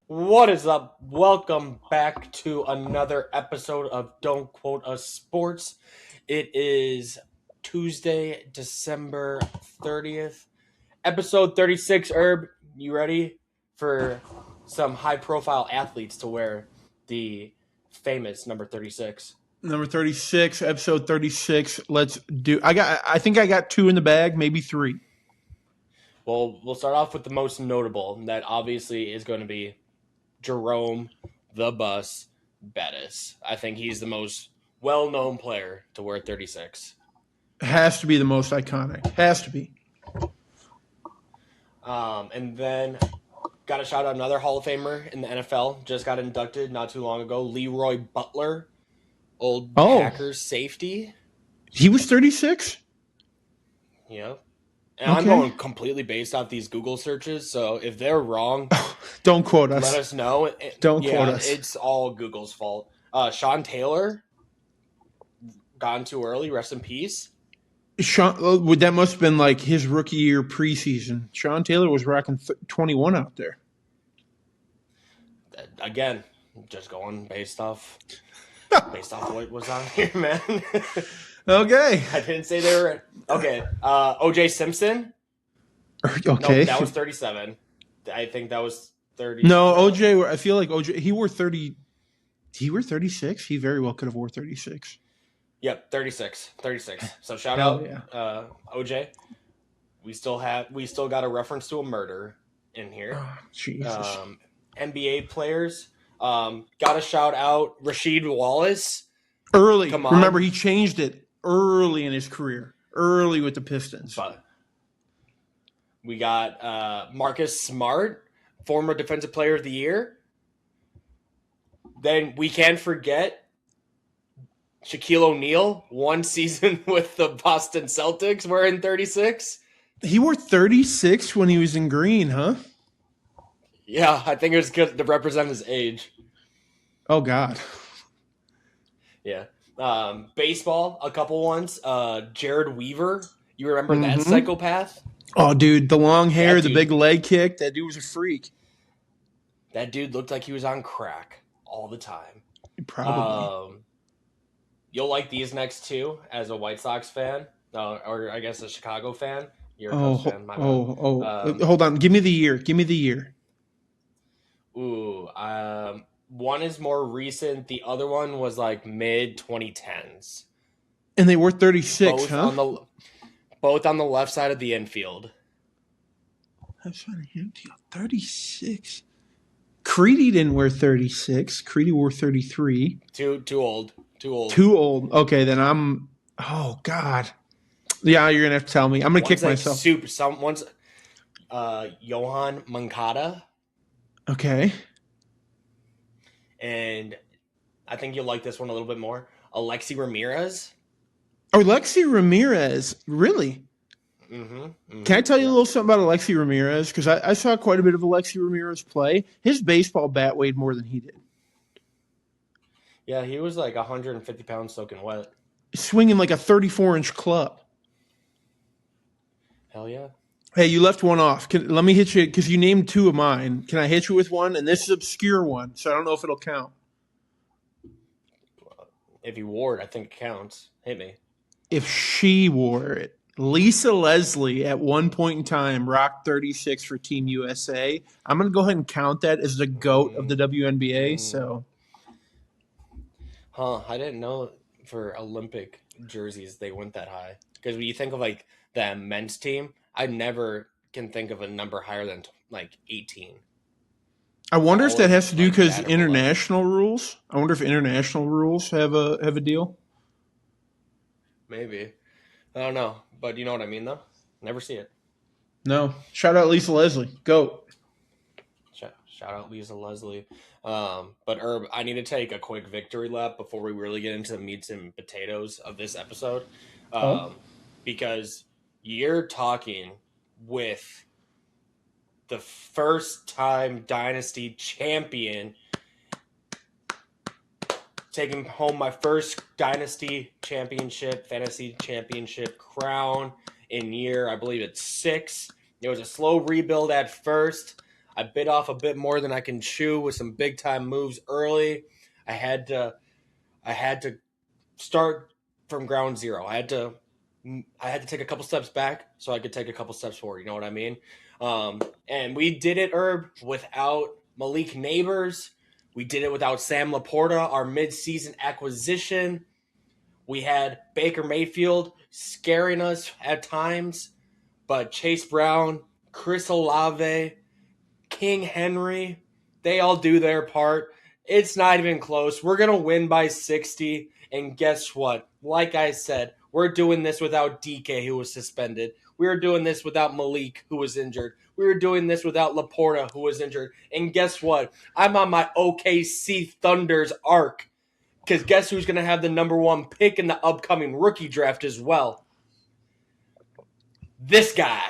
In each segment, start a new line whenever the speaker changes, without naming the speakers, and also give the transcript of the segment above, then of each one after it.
What is up? Welcome back to another episode of Don't Quote Us Sports. It is Tuesday, December 30th, episode 36. Herb, you ready for some high-profile athletes to wear the famous number 36?
Number 36, episode 36. Let's do. I think I got two in the bag, maybe three.
Well, we'll start off with the most notable. That obviously is going to be Jerome the Bus Bettis. I think he's the most well-known player to wear 36.
Has to be the most iconic. Has to be.
And then got to shout out another Hall of Famer in the NFL. Just got inducted not too long ago. Leroy Butler, old Packers safety.
He was 36?
Yep. And okay. I'm going completely based off these Google searches, so if they're wrong,
don't quote us.
Let us know.
Don't quote us.
It's all Google's fault. Sean Taylor, gone too early. Rest in peace.
That must have been like his rookie year preseason. Sean Taylor was rocking 21 out there.
Again, just going based off what was on here, man.
Okay.
I didn't say they were. Okay. O.J. Simpson.
Okay.
No, that was 37. I think that was 30.
No, O.J. I feel like O.J. He wore 30. He wore 36. He very well could have wore 36.
Yep, 36. So shout out,
yeah.
O.J. We still got a reference to a murder in here.
Oh, Jesus.
NBA players. Got to shout out Rasheed Wallace.
Early. Come on. Remember, he changed it early in his career. Early with the Pistons.
But we got Marcus Smart, former Defensive Player of the Year. Then we can't forget Shaquille O'Neal, one season with the Boston Celtics, wearing 36.
He wore 36 when he was in green, huh?
Yeah, I think it was good to represent his age.
Oh, God.
Yeah. Baseball, a couple ones. Jared Weaver. You remember that psychopath?
Oh, dude, the long hair, the big leg kick. That dude was a freak.
That dude looked like he was on crack all the time.
Probably.
You'll like these next two as a White Sox fan, or I guess a Chicago fan. You're a Cubs fan.
Hold on. Give me the year.
Ooh, one is more recent. The other one was like mid 2010s.
And they were 36,
Both on the left side of the infield.
I was trying to hear 36. Creedy didn't wear 36. Creedy wore 33.
Too old.
Okay, then I'm. Oh God. Yeah, you're gonna have to tell me. I'm gonna kick myself.
Someone's Johan Moncada.
Okay.
And I think you'll like this one a little bit more. Alexi Ramirez.
Oh, Alexi Ramirez, really?
Mm-hmm.
Can I tell you a little something about Alexi Ramirez? Because I saw quite a bit of Alexi Ramirez play. His baseball bat weighed more than he did.
Yeah, he was like 150 pounds soaking wet.
Swinging like a 34-inch club.
Hell yeah.
Hey, you left one off. Let me hit you, because you named two of mine. Can I hit you with one? And this is an obscure one, so I don't know if it'll count.
If you wore it, I think it counts. Hit me.
If she wore it. Lisa Leslie, at one point in time, rocked 36 for Team USA. I'm going to go ahead and count that as the GOAT of the WNBA. So,
I didn't know for Olympic jerseys they went that high. Because when you think of like the men's team, I never can think of a number higher than like 18.
I wonder if that has to do because international rules. I wonder if international rules have a deal.
Maybe. I don't know. But you know what I mean, though? Never see it.
No. Shout out Lisa Leslie. Go.
Shout out Lisa Leslie. But Herb, I need to take a quick victory lap before we really get into the meats and potatoes of this episode. Because you're talking with the first-time Dynasty champion, taking home my first Dynasty championship, fantasy championship crown in year, I believe it's 6. It was a slow rebuild at first. I bit off a bit more than I can chew with some big-time moves early. I had to start from ground zero. I had to take a couple steps back so I could take a couple steps forward. You know what I mean? And we did it, Herb, without Malik Neighbors. We did it without Sam Laporta, our mid-season acquisition. We had Baker Mayfield scaring us at times, but Chase Brown, Chris Olave, King Henry, they all do their part. It's not even close. We're going to win by 60, and guess what? Like I said, we're doing this without DK, who was suspended. We were doing this without Malik, who was injured. We were doing this without Laporta, who was injured. And guess what? I'm on my OKC Thunder's arc. Because guess who's going to have the number 1 pick in the upcoming rookie draft as well? This guy.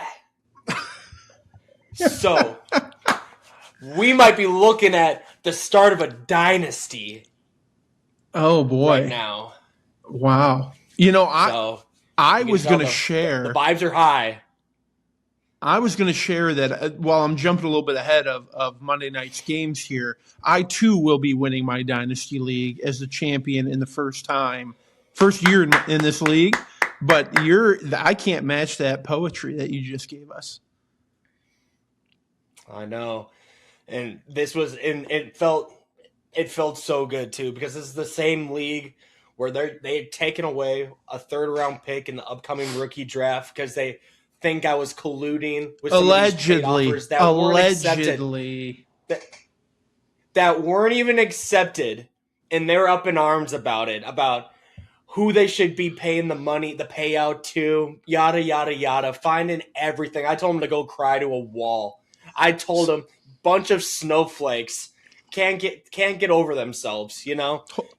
So, we might be looking at the start of a dynasty.
Oh, boy.
Right now.
Wow. I was going to share.
The vibes are high.
I was going to share that while I'm jumping a little bit ahead of Monday night's games here, I too will be winning my Dynasty League as the champion in the first year in this league. But I can't match that poetry that you just gave us.
I know. And it felt so good too, because this is the same league where they've taken away a 3rd round pick in the upcoming rookie draft because they think I was colluding with some of these trade offers that weren't accepted. That weren't even accepted, and they're up in arms about it, about who they should be paying the money, the payout to, yada, yada, yada, finding everything. I told them to go cry to a wall. I told them, bunch of snowflakes can't get over themselves,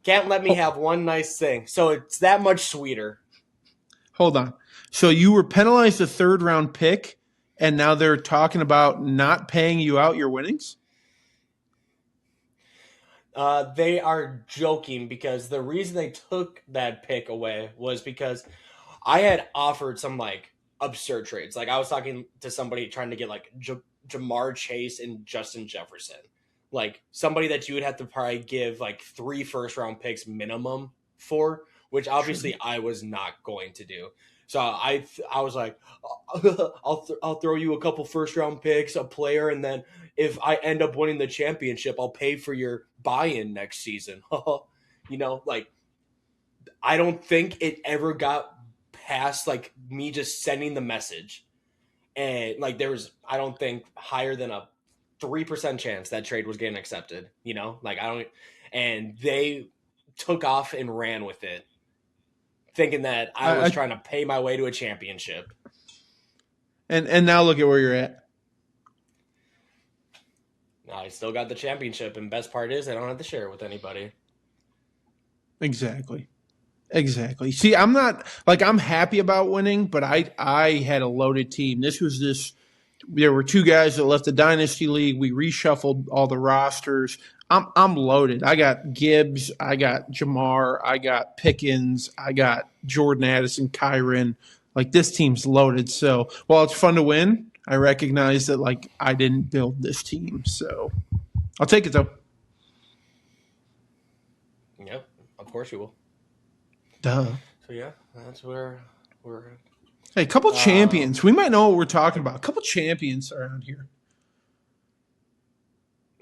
Can't let me have one nice thing. So it's that much sweeter.
Hold on. So you were penalized a 3rd round pick, and now they're talking about not paying you out your winnings?
They are joking because the reason they took that pick away was because I had offered some absurd trades. Like I was talking to somebody trying to get Jamar Chase and Justin Jefferson, somebody that you would have to probably give 3 first-round picks minimum for, which obviously I was not going to do. So I was like, I'll throw you a couple first-round picks, a player, and then if I end up winning the championship, I'll pay for your buy-in next season. I don't think it ever got past me just sending the message. And there was, I don't think, higher than a 3% chance that trade was getting accepted. And they took off and ran with it, thinking that I was trying to pay my way to a championship.
And now look at where you're at.
I still got the championship, and best part is I don't have to share it with anybody.
Exactly. See, I'm not I'm happy about winning, but I had a loaded team. There were 2 guys that left the Dynasty League. We reshuffled all the rosters. I'm loaded. I got Gibbs, I got Jamar, I got Pickens, I got Jordan Addison, Kyron. This team's loaded. So while it's fun to win, I recognize that I didn't build this team. So I'll take it though.
Yep, of course you will.
Duh.
So yeah, that's where we're.
Hey, a couple champions. We might know what we're talking about. A couple champions around here.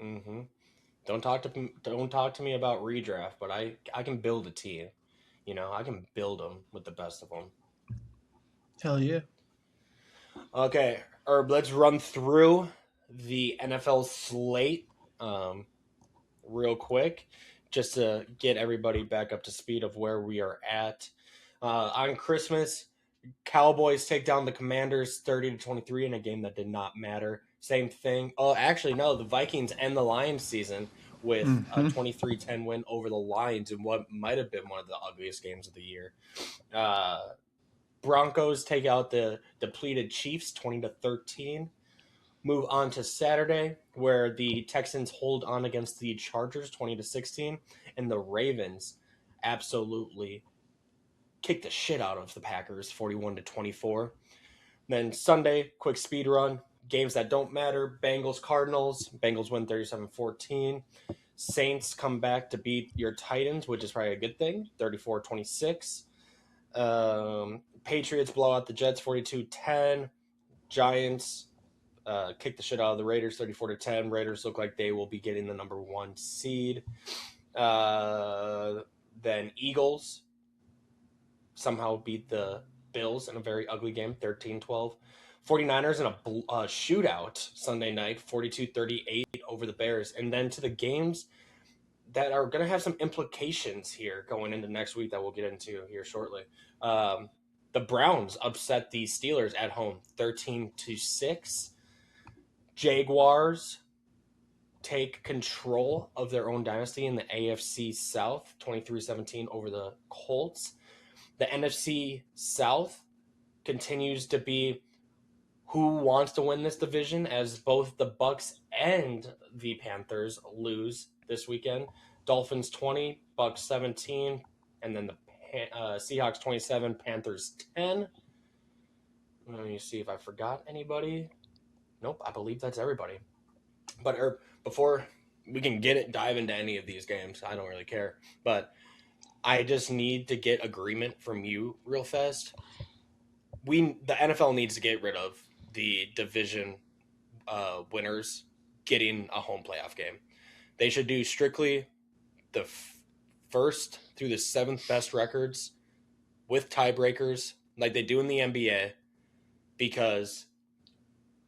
Mm-hmm. Don't talk to me about redraft, but I can build a team. I can build them with the best of them.
Hell yeah.
Okay, Herb, let's run through the NFL slate real quick, just to get everybody back up to speed of where we are at. On Christmas, Cowboys take down the Commanders 30-23 in a game that did not matter. Same thing. Oh, actually, no. The Vikings end the Lions season with a 23-10 win over the Lions in what might have been one of the ugliest games of the year. Broncos take out the depleted Chiefs 20-13. Move on to Saturday, where the Texans hold on against the Chargers 20-16, and the Ravens absolutely kick the shit out of the Packers 41-24. Then Sunday, quick speed run. Games that don't matter. Bengals Cardinals. Bengals win 37-14. Saints come back to beat your Titans, which is probably a good thing, 34-26. Patriots blow out the Jets 42-10. Giants kick the shit out of the Raiders 34-10. Raiders look like they will be getting the number 1 seed. Then Eagles somehow beat the Bills in a very ugly game, 13-12. 49ers in a shootout Sunday night, 42-38 over the Bears. And then to the games that are going to have some implications here going into next week that we'll get into here shortly. The Browns upset the Steelers at home, 13-6. Jaguars take control of their own dynasty in the AFC South, 23-17 over the Colts. The NFC South continues to be who wants to win this division, as both the Bucks and the Panthers lose this weekend. Dolphins 20, Bucks 17, and then the Seahawks 27, Panthers 10. Let me see if I forgot anybody. Nope, I believe that's everybody. But before we can dive into any of these games, I don't really care. But I just need to get agreement from you real fast. The NFL needs to get rid of the division winners getting a home playoff game. They should do strictly the first through the 7th best records with tiebreakers like they do in the NBA, because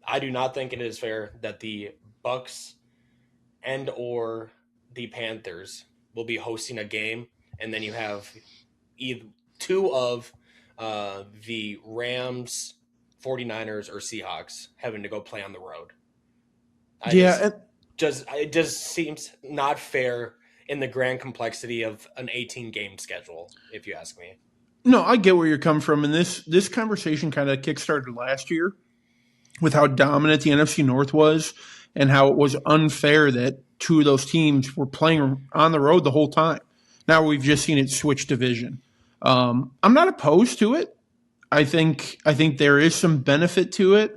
I do not think it is fair that the Bucks and or the Panthers will be hosting a game, and then you have either two of the Rams, 49ers, or Seahawks having to go play on the road. It just seems not fair in the grand complexity of an 18-game schedule, if you ask me.
No, I get where you're coming from, and this conversation kind of kickstarted last year with how dominant the NFC North was and how it was unfair that two of those teams were playing on the road the whole time. Now we've just seen it switch division. I'm not opposed to it. I think there is some benefit to it,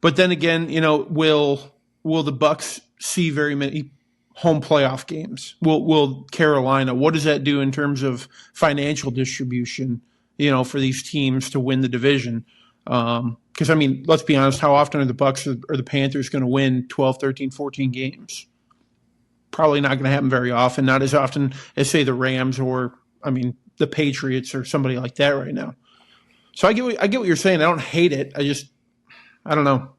but then again, will the Bucks see very many home playoff games? Will Carolina? What does that do in terms of financial distribution? For these teams to win the division. Because, let's be honest, how often are the Bucks or the Panthers going to win 12, 13, 14 games? Probably not going to happen very often, not as often as, say, the Rams or, the Patriots or somebody like that right now. So I get what you're saying. I don't hate it. I don't know.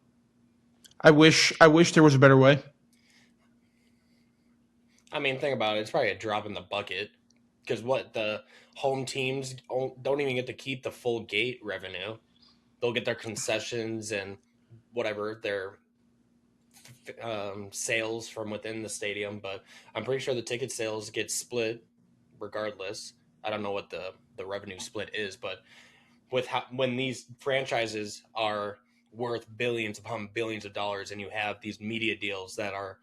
I wish there was a better way.
Think about it. It's probably a drop in the bucket, because the home teams don't even get to keep the full gate revenue. They'll get their concessions and whatever their sales from within the stadium, but I'm pretty sure the ticket sales get split regardless. I don't know what the revenue split is, but when these franchises are worth billions upon billions of dollars, and you have these media deals that are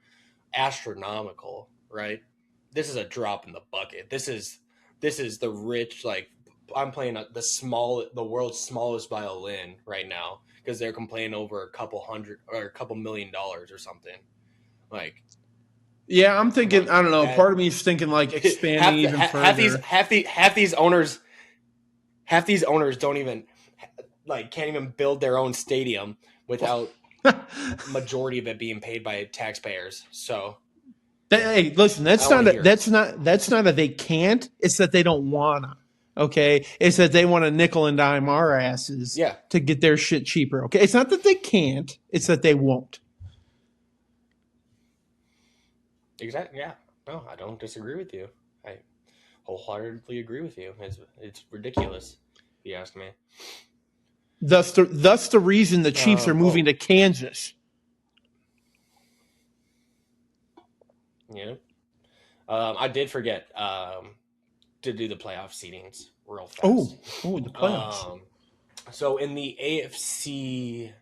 astronomical, right? This is a drop in the bucket. This is the rich, like, I'm playing the world's smallest violin right now, because they're complaining over a couple $100 million or something. Like,
yeah, I'm thinking, I don't know. Part of me is thinking like expanding even further.
Half these owners don't even can't even build their own stadium without majority of it being paid by taxpayers. So,
hey, listen, that's not that they can't. It's that they don't wanna. Okay, it's that they want to nickel and dime our asses to get their shit cheaper. Okay, it's not that they can't. It's that they won't.
Exactly. Yeah. No, I don't disagree with you. I wholeheartedly agree with you. It's ridiculous, if you ask me.
Thus the reason the Chiefs are moving to Kansas.
Yeah. I did forget to do the playoff seedings real fast.
Oh, the playoffs.
So in the AFC,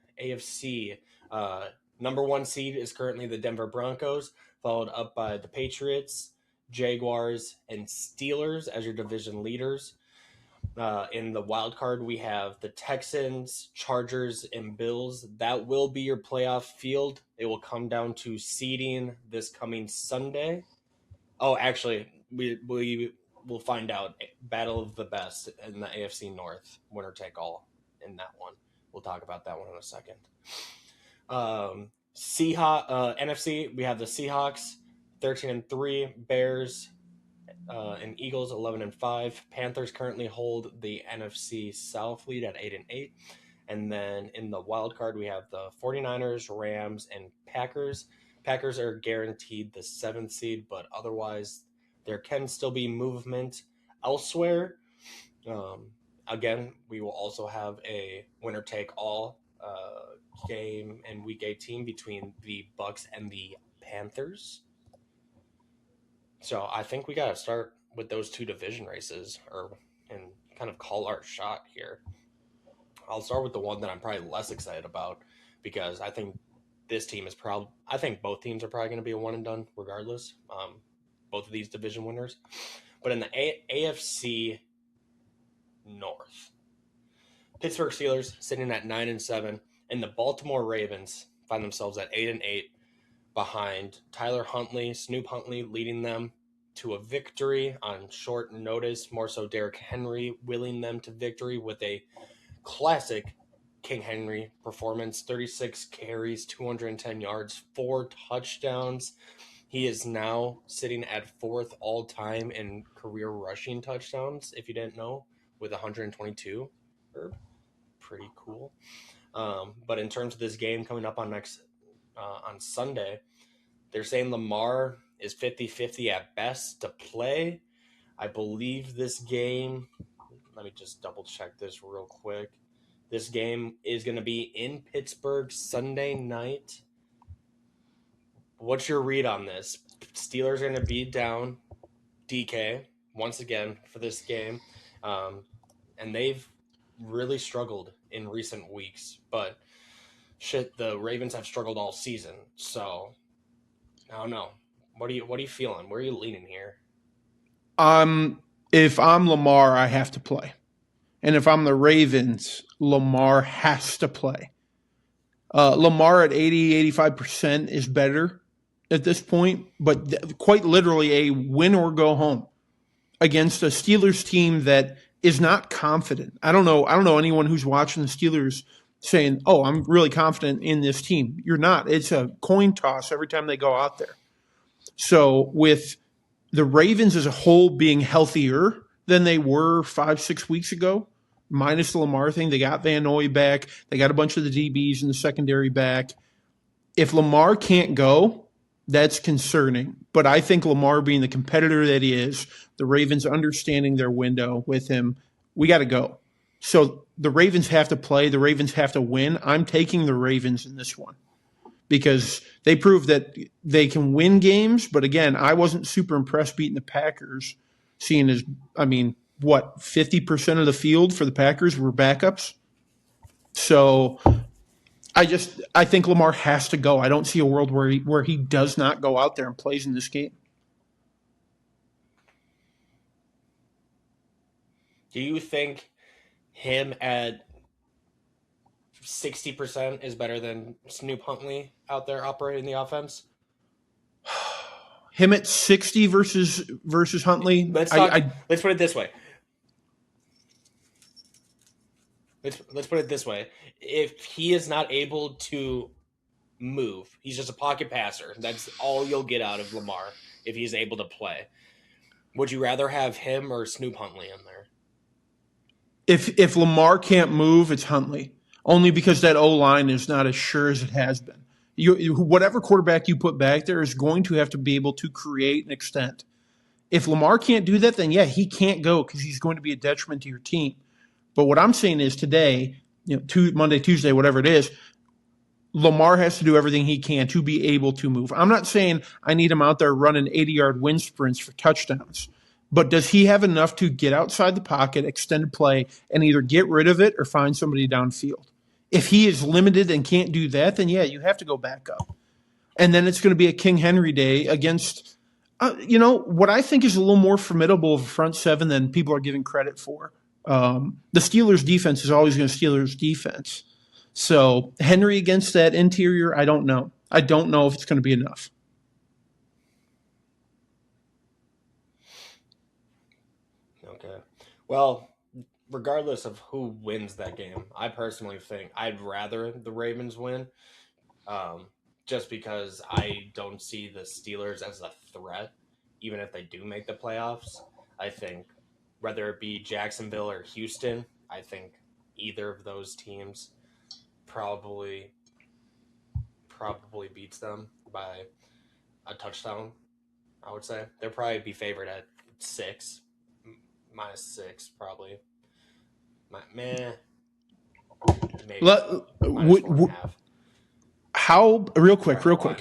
Number 1 seed is currently the Denver Broncos, followed up by the Patriots, Jaguars, and Steelers as your division leaders. In the wild card, we have the Texans, Chargers, and Bills. That will be your playoff field. It will come down to seeding this coming Sunday. Oh, actually, we will find out. Battle of the best in the AFC North, winner take all in that one. We'll talk about that one in a second. NFC, we have the Seahawks, 13-3, Bears, and Eagles 11-5. Panthers currently hold the NFC South lead at 8-8. And then in the wild card, we have the 49ers, Rams, and Packers. Packers are guaranteed the 7th seed, but otherwise there can still be movement elsewhere. Again, we will also have a winner-take-all game in Week 18 between the Bucks and the Panthers. So I think we got to start with those two division races and kind of call our shot here. I'll start with the one that I'm probably less excited about because I think this team is I think both teams are probably going to be a one and done regardless. Both of these division winners. But in the AFC North, Pittsburgh Steelers sitting at 9-7, and the Baltimore Ravens find themselves at 8-8 behind Tyler Huntley, Snoop Huntley leading them to a victory on short notice. More so Derrick Henry willing them to victory with a classic King Henry performance, 36 carries, 210 yards, 4 touchdowns. He is now sitting at 4th all-time in career rushing touchdowns, if you didn't know, with 122. Pretty cool. But in terms of this game coming up on Sunday, they're saying Lamar is 50-50 at best to play. I believe this game, let me just double check this real quick. This game is going to be in Pittsburgh Sunday night. What's your read on this? Steelers are going to be down DK once again for this game. And they've really struggled in recent weeks. But the Ravens have struggled all season. So I don't know. What are you feeling? Where are you leaning here?
If I'm Lamar, I have to play. And if I'm the Ravens, Lamar has to play. Lamar at 80-85% is better at this point, but quite literally a win or go home against a Steelers team that is not confident. I don't know anyone who's watching the Steelers saying, "Oh, I'm really confident in this team." You're not. It's a coin toss every time they go out there. So with the Ravens as a whole being healthier than they were 5-6 weeks ago, minus the Lamar thing, they got Van Noy back. They got a bunch of the DBs in the secondary back. If Lamar can't go, that's concerning. But I think Lamar being the competitor that he is, the Ravens understanding their window with him, we got to go. So the Ravens have to play. The Ravens have to win. I'm taking the Ravens in this one because they proved that they can win games. But again, I wasn't super impressed beating the Packers, seeing as, 50% of the field for the Packers were backups. So I think Lamar has to go. I don't see a world where he does not go out there and plays in this game.
Do you think him at 60% is better than Snoop Huntley out there operating the offense?
Him at 60 versus Huntley?
Let's put it this way. Let's put it this way. If he is not able to move, he's just a pocket passer. That's all you'll get out of Lamar if he's able to play. Would you rather have him or Snoop Huntley in there?
If Lamar can't move, it's Huntley. Only because that O-line is not as sure as it has been. Whatever quarterback you put back there is going to have to be able to create and extend. If Lamar can't do that, then yeah, he can't go because he's going to be a detriment to your team. But what I'm saying is today, Monday, Tuesday, whatever it is, Lamar has to do everything he can to be able to move. I'm not saying I need him out there running 80-yard wind sprints for touchdowns. But does he have enough to get outside the pocket, extend play, and either get rid of it or find somebody downfield? If he is limited and can't do that, then yeah, you have to go back up. And then it's going to be a King Henry day against, what I think is a little more formidable of a front seven than people are giving credit for. The Steelers' defense is always going to Steelers' defense. So Henry against that interior, I don't know. I don't know if it's going to be enough.
Okay. Well, regardless of who wins that game, I personally think I'd rather the Ravens win, um, just because I don't see the Steelers as a threat, even if they do make the playoffs. I think whether it be Jacksonville or Houston, I think either of those teams probably beats them by a touchdown. I would say they'll probably be favored at six, -6 probably. Meh, maybe
Let,
-4.5.
how real quick,
Sorry, go on.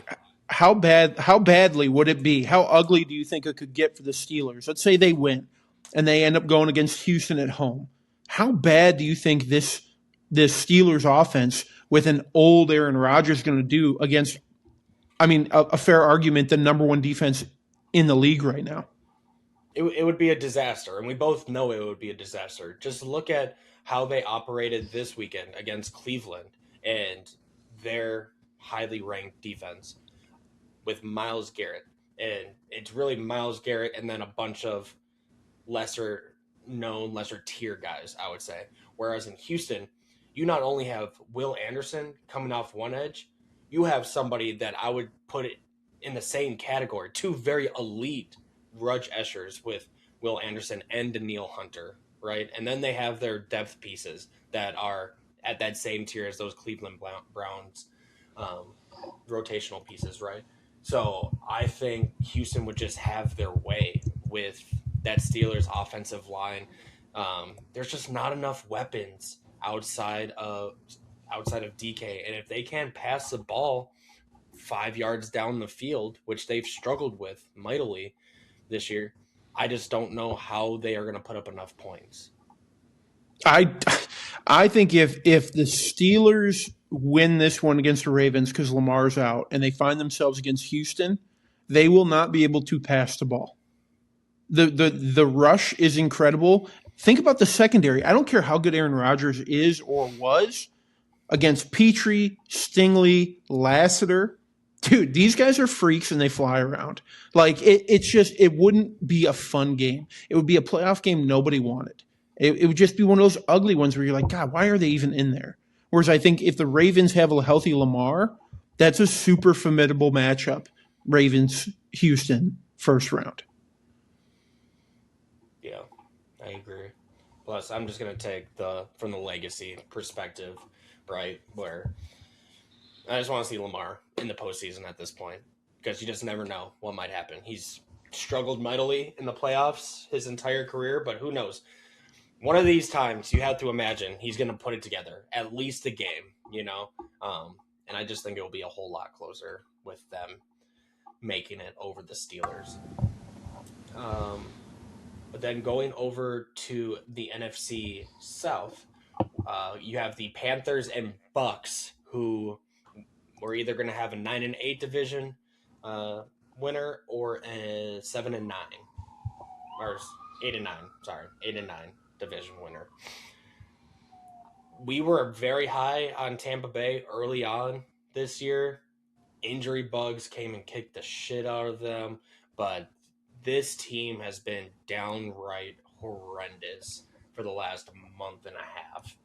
how badly would it be? How ugly do you think it could get for the Steelers? Let's say they win and they end up going against Houston at home. How bad do you think this Steelers offense with an old Aaron Rodgers is going to do against, a fair argument, the number one defense in the league right now?
It would be a disaster, and we both know it would be a disaster. Just look at how they operated this weekend against Cleveland and their highly ranked defense with Myles Garrett. And it's really Myles Garrett and then a bunch of lesser known, lesser tier guys, I would say. Whereas in Houston, you not only have Will Anderson coming off one edge, you have somebody that I would put it in the same category, two very elite Rudge Eschers with Will Anderson and Daniil Hunter, right? And then they have their depth pieces that are at that same tier as those Cleveland Browns rotational pieces, right? So I think Houston would just have their way with that Steelers offensive line. There's just not enough weapons outside of DK, and if they can't pass the ball 5 yards down the field, which they've struggled with mightily this year, I just don't know how they are going to put up enough points.
I think if the Steelers win this one against the Ravens because Lamar's out and they find themselves against Houston, they will not be able to pass the ball. The rush is incredible. Think about the secondary. I don't care how good Aaron Rodgers is or was against Petrie, Stingley, Lassiter. Dude, these guys are freaks and they fly around. Like it wouldn't be a fun game. It would be a playoff game nobody wanted. It would just be one of those ugly ones where you're like, God, why are they even in there? Whereas I think if the Ravens have a healthy Lamar, that's a super formidable matchup. Ravens, Houston, first round.
Yeah, I agree. Plus, I'm just gonna take from the legacy perspective, right? Where I just want to see Lamar in the postseason at this point because you just never know what might happen. He's struggled mightily in the playoffs his entire career, but who knows? One of these times, you have to imagine he's going to put it together, at least a game, and I just think it will be a whole lot closer with them making it over the Steelers. But then going over to the NFC South, you have the Panthers and Bucks, who we're either going to have a 9-8 division winner or a 7-9, or 8-9. Sorry, 8-9 division winner. We were very high on Tampa Bay early on this year. Injury bugs came and kicked the shit out of them, but this team has been downright horrendous for the last month and a half.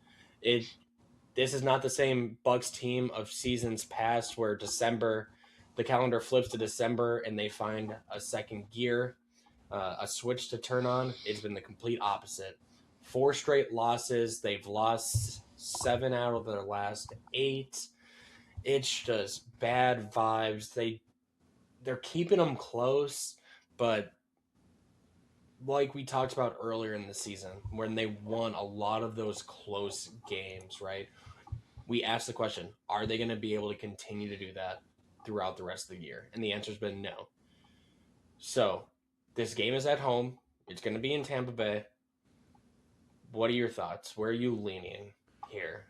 This is not the same Bucks team of seasons past where the calendar flips to December and they find a second gear, a switch to turn on. It's been the complete opposite. 4 straight losses. They've lost 7 out of their last 8. It's just bad vibes. They're keeping them close, but like we talked about earlier in the season, when they won a lot of those close games, right? We asked the question, are they going to be able to continue to do that throughout the rest of the year? And the answer's been no. So, this game is at home. It's going to be in Tampa Bay. What are your thoughts? Where are you leaning here?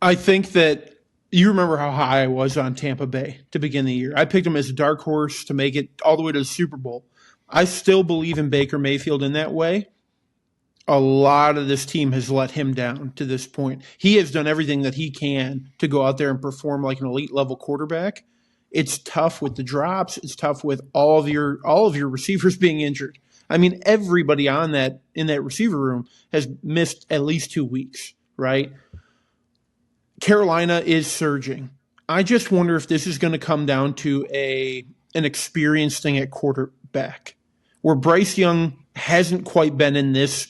I think that you remember how high I was on Tampa Bay to begin the year. I picked them as a dark horse to make it all the way to the Super Bowl. I still believe in Baker Mayfield in that way. A lot of this team has let him down to this point. He has done everything that he can to go out there and perform like an elite level quarterback. It's tough with the drops. It's tough with all of your receivers being injured. I mean, everybody on that in that receiver room has missed at least 2 weeks, right? Carolina is surging. I just wonder if this is going to come down to an experience thing at quarterback, where Bryce Young hasn't quite been in this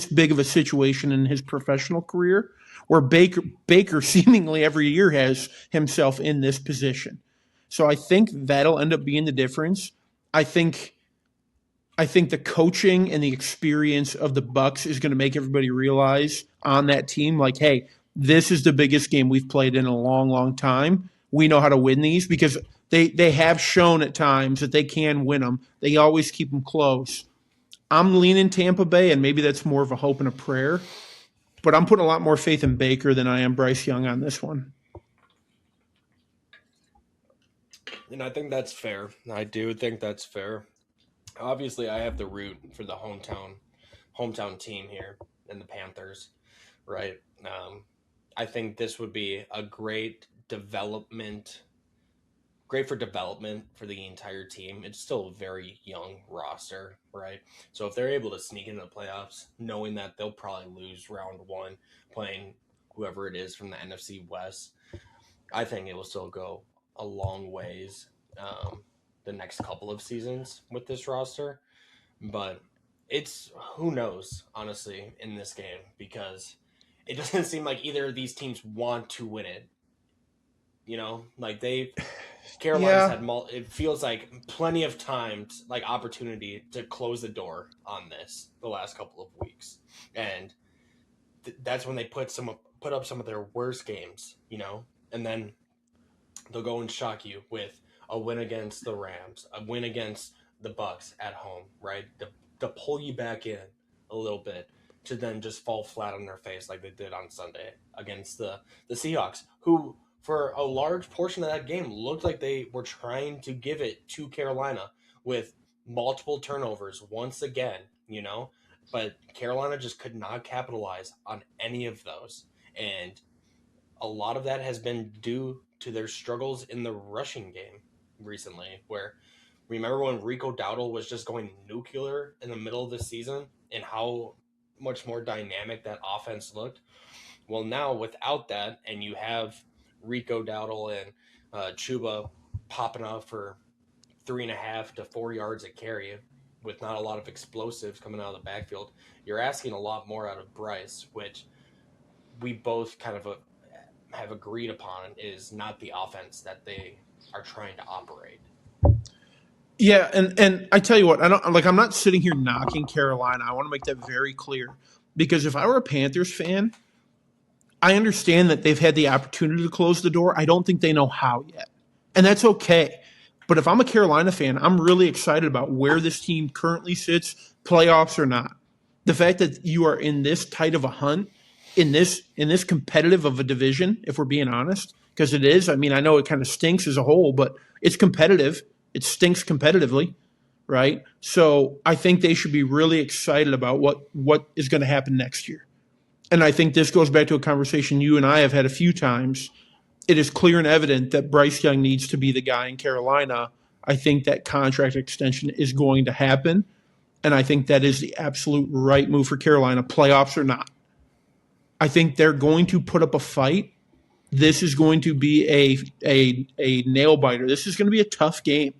big of a situation in his professional career, where Baker seemingly every year has himself in this position. So I think that'll end up being the difference. I think I think the coaching and the experience of the Bucks is going to make everybody realize on that team, like, hey, this is the biggest game we've played in a long, long time. We know how to win these because they have shown at times that they can win them. They always keep them close. I'm leaning Tampa Bay, and maybe that's more of a hope and a prayer. But I'm putting a lot more faith in Baker than I am Bryce Young on this one.
And I think that's fair. I do think that's fair. Obviously, I have to root for the hometown team here in the Panthers, right? I think this would be a great for development for the entire team. It's still a very young roster, right? So if they're able to sneak into the playoffs, knowing that they'll probably lose round one, playing whoever it is from the NFC West, I think it will still go a long ways the next couple of seasons with this roster. But it's who knows, honestly, in this game because it doesn't seem like either of these teams want to win it. Like Carolina's
Yeah.
had it feels like plenty of times, like opportunity to close the door on this the last couple of weeks, and that's when they put up some of their worst games, and then they'll go and shock you with a win against the Rams, a win against the Bucks at home, right? To pull you back in a little bit, to then just fall flat on their face like they did on Sunday against the Seahawks, who for a large portion of that game looked like they were trying to give it to Carolina with multiple turnovers once again, but Carolina just could not capitalize on any of those. And a lot of that has been due to their struggles in the rushing game recently, where remember when Rico Dowdle was just going nuclear in the middle of the season and how much more dynamic that offense looked? Well, now without that, and you have Rico Dowdle and Chuba popping up for 3.5 to 4 yards a carry with not a lot of explosives coming out of the backfield, you're asking a lot more out of Bryce, which we both kind of have agreed upon is not the offense that they are trying to operate.
Yeah, and I tell you what, I'm not sitting here knocking Carolina. I want to make that very clear. Because if I were a Panthers fan, I understand that they've had the opportunity to close the door. I don't think they know how yet. And that's okay. But if I'm a Carolina fan, I'm really excited about where this team currently sits, playoffs or not. The fact that you are in this tight of a hunt, in this competitive of a division, if we're being honest, because it is. I mean, I know it kind of stinks as a whole, but it's competitive. It stinks competitively, right? So I think they should be really excited about what is going to happen next year. And I think this goes back to a conversation you and I have had a few times. It is clear and evident that Bryce Young needs to be the guy in Carolina. I think that contract extension is going to happen. And I think that is the absolute right move for Carolina, playoffs or not. I think they're going to put up a fight. This is going to be a nail biter. This is going to be a tough game.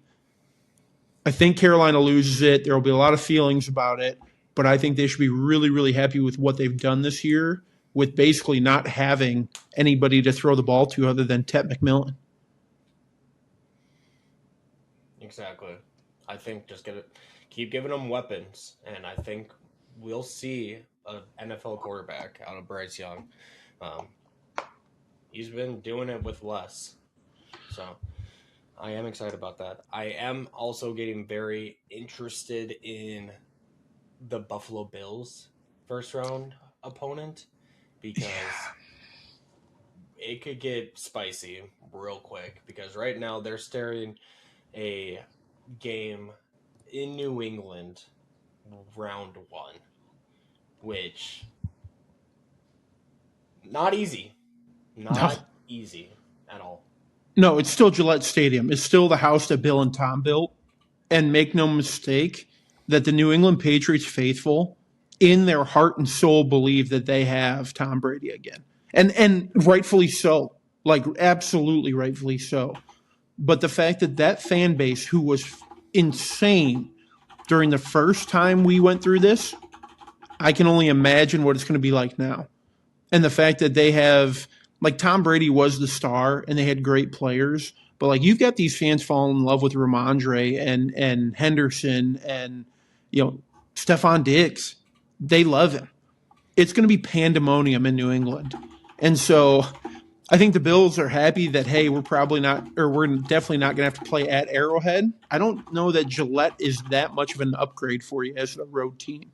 I think Carolina loses it. There will be a lot of feelings about it, but I think they should be really, really happy with what they've done this year with basically not having anybody to throw the ball to other than Tet McMillan.
Exactly. I think just keep giving them weapons, and I think we'll see an NFL quarterback out of Bryce Young. Um, he's been doing it with less, so I am excited about that. I am also getting very interested in the Buffalo Bills first round opponent because it could get spicy real quick because right now they're staring a game in New England, round one, which not easy,
No,
not easy at all.
no, it's still Gillette Stadium. It's still the house that Bill and Tom built. And make no mistake that the New England Patriots faithful, in their heart and soul, believe that they have Tom Brady again, and rightfully so, like absolutely rightfully so. But the fact that that fan base, who was insane during the first time we went through this, I can only imagine what it's going to be like now. And the fact that they have, like, Tom Brady was the star and they had great players, but like you've got these fans falling in love with Ramondre and Henderson and Stephon Diggs. They love him. It's going to be pandemonium in New England. And so I think the Bills are happy that, hey, we're definitely not going to have to play at Arrowhead. I don't know that Gillette is that much of an upgrade for you as a road team.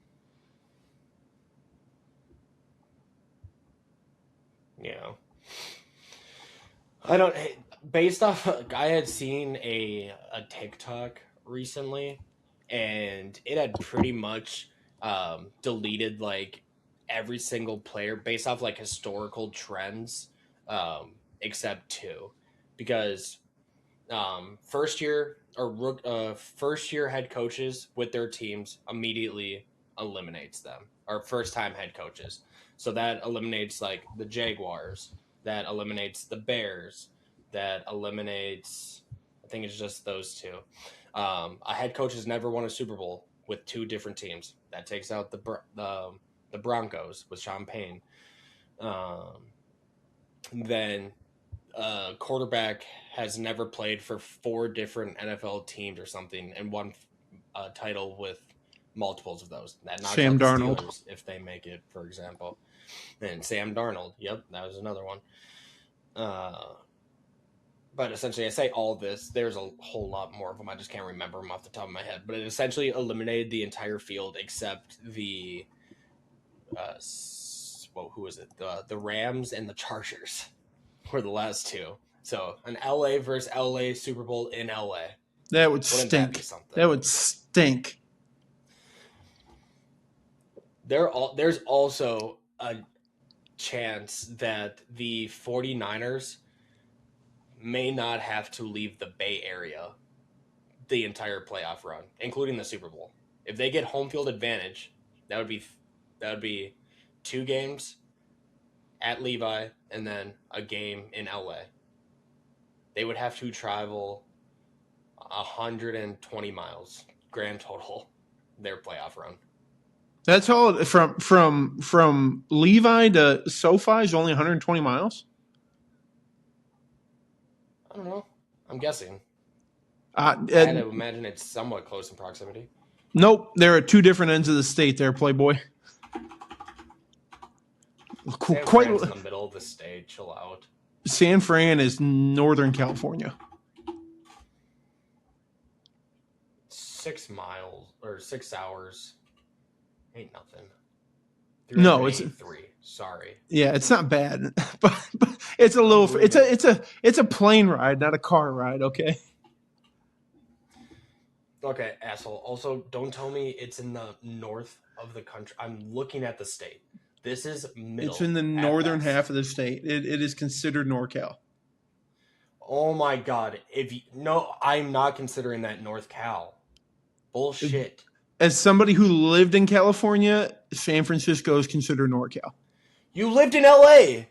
Yeah. I don't. Based off, I had seen a TikTok recently, and it had pretty much deleted like every single player based off like historical trends, except two, because first year head coaches with their teams immediately eliminates them, or first time head coaches. So that eliminates like the Jaguars, that eliminates the Bears, that eliminates, I think it's just those two. A head coach has never won a Super Bowl with two different teams. That takes out the Broncos with Sean Payne. Then quarterback has never played for four different NFL teams or something and won a title with multiples of those. That knocks
Sam
out the
Darnold.
Steelers if they make it, for example. And Sam Darnold. Yep, that was another one. But essentially, I say all this. There's a whole lot more of them. I just can't remember them off the top of my head. But it essentially eliminated the entire field except the who was it? The Rams and the Chargers were the last two. So an LA versus LA Super Bowl in LA.
That would stink. That would stink.
There's also a chance that the 49ers may not have to leave the Bay Area the entire playoff run, including the Super Bowl. If they get home field advantage, that would be 2 games at Levi and then a game in LA. They would have to travel 120 miles grand total their playoff run.
That's all from Levi to SoFi is only 120 miles.
I don't know. I'm guessing. I had to imagine it's somewhat close in proximity.
Nope, they're at two different ends of the state there, Playboy.
Quite in the middle of the state. Chill out.
San Fran is Northern California.
6 miles or 6 hours ain't nothing.
No, it's
3. Sorry.
Yeah, it's not bad, but it's a little. It's a plane ride, not a car ride. Okay.
Okay, asshole. Also, don't tell me it's in the north of the country. I'm looking at the state. This is middle.
It's in the northern half of the state. It is considered NorCal.
Oh my god! I'm not considering that North Cal. Bullshit.
As somebody who lived in California, San Francisco is considered NorCal.
You lived in LA.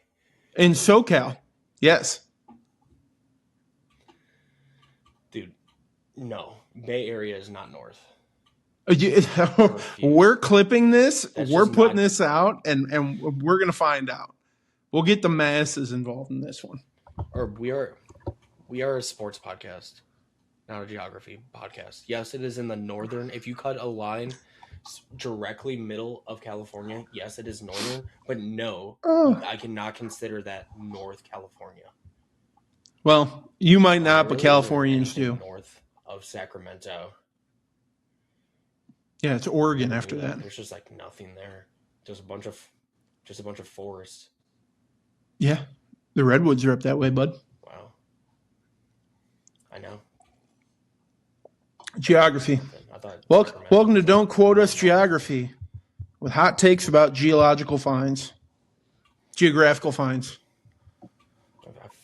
In SoCal, yes.
Dude, no. Bay Area is not north.
We're clipping this. We're putting this out, and we're going to find out. We'll get the masses involved in this one.
Or we are a sports podcast, not a geography podcast. Yes, it is in the northern. If you cut a line directly middle of California, yes, it is northern. But no, I cannot consider that North California.
Well, you might not, but Californians do.
North of Sacramento.
Yeah, it's Oregon after that.
There's just nothing there. Just a bunch of forest.
Yeah. The Redwoods are up that way, bud.
Wow. I know.
Geography.
I thought
Welcome to Don't Quote Us Geography, with hot takes about geographical finds.
I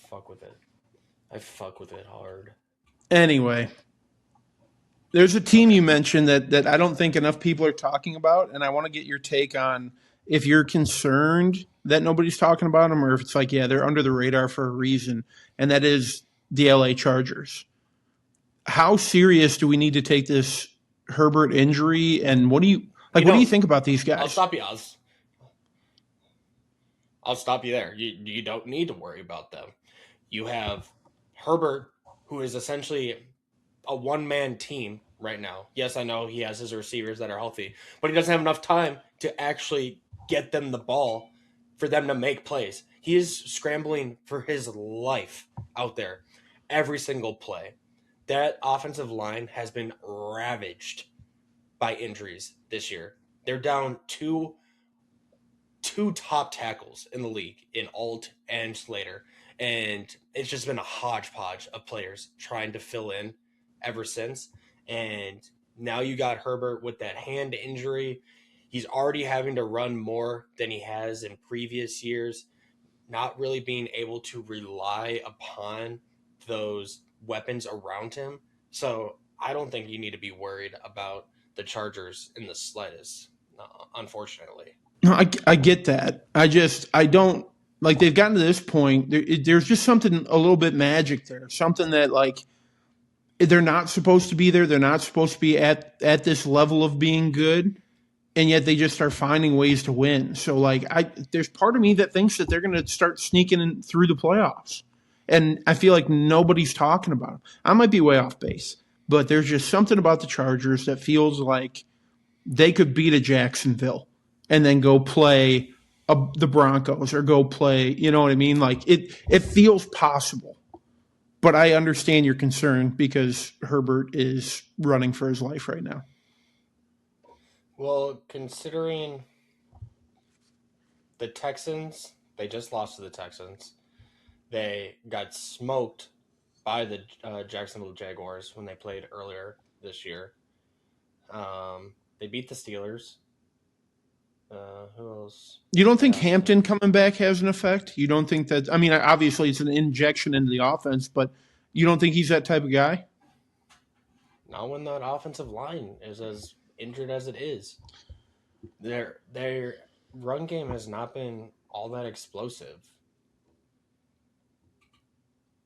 fuck with it. I fuck with it hard.
Anyway, there's a team you mentioned that I don't think enough people are talking about, and I want to get your take on if you're concerned that nobody's talking about them, or if it's like, yeah, they're under the radar for a reason, and that is the LA Chargers. How serious do we need to take this Herbert injury, and what do you think about these guys?
I'll stop you there. You don't need to worry about them. You have Herbert, who is essentially a one-man team right now. Yes, I know he has his receivers that are healthy, but he doesn't have enough time to actually get them the ball for them to make plays. He is scrambling for his life out there every single play. That offensive line has been ravaged by injuries this year. They're down two top tackles in the league in Alt and Slater, and it's just been a hodgepodge of players trying to fill in ever since. And now you got Herbert with that hand injury. He's already having to run more than he has in previous years, not really being able to rely upon those weapons around him. So I don't think you need to be worried about the Chargers in the slightest, unfortunately.
No, I get that. I don't like they've gotten to this point. There's just something a little bit magic there. Something that like they're not supposed to be there. They're not supposed to be at this level of being good, and yet they just are finding ways to win. So like there's part of me that thinks that they're going to start sneaking in through the playoffs, and I feel like nobody's talking about them. I might be way off base, but there's just something about the Chargers that feels like they could beat a Jacksonville and then go play the Broncos or go play, you know what I mean? Like it feels possible. But I understand your concern because Herbert is running for his life right now.
Well, considering the Texans, they just lost to the Texans. They got smoked by the Jacksonville Jaguars when they played earlier this year. They beat the Steelers. Who else?
You don't think Hampton coming back has an effect? You don't think that? I mean, obviously it's an injection into the offense, but you don't think he's that type of guy?
Not when that offensive line is as injured as it is. Their run game has not been all that explosive.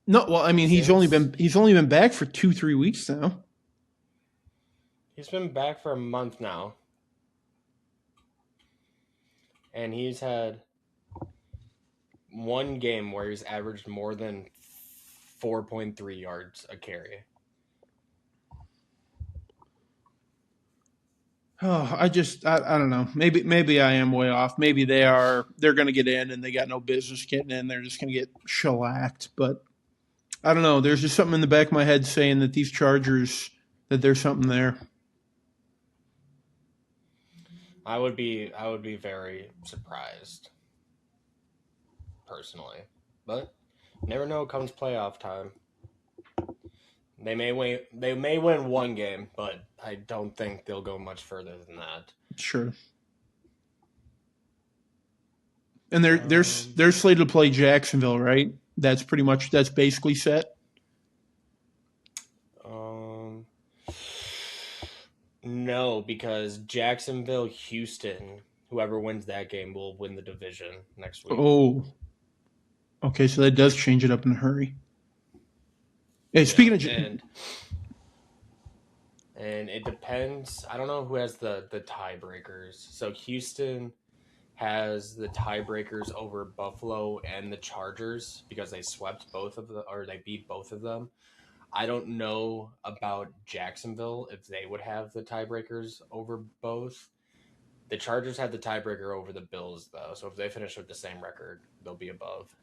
No, well, I mean, he's only been back for 2-3 weeks now.
He's been back for a month now. And he's had one game where he's averaged more than 4.3 yards a carry.
Oh, I don't know. Maybe I am way off. Maybe they're going to get in and they got no business getting in. They're just going to get shellacked. But I don't know. There's just something in the back of my head saying that these Chargers, that there's something there.
I would be very surprised, personally. But never know comes playoff time. They may win one game, but I don't think they'll go much further than that.
Sure. And they're slated to play Jacksonville, right? That's basically set.
No, because Jacksonville, Houston, whoever wins that game will win the division next week.
Oh. Okay, so that does change it up in a hurry. Hey, speaking of
and it depends. I don't know who has the tiebreakers. So Houston has the tiebreakers over Buffalo and the Chargers because they swept they beat both of them. I don't know about Jacksonville if they would have the tiebreakers over both. The Chargers had the tiebreaker over the Bills, though. So if they finish with the same record, they'll be above.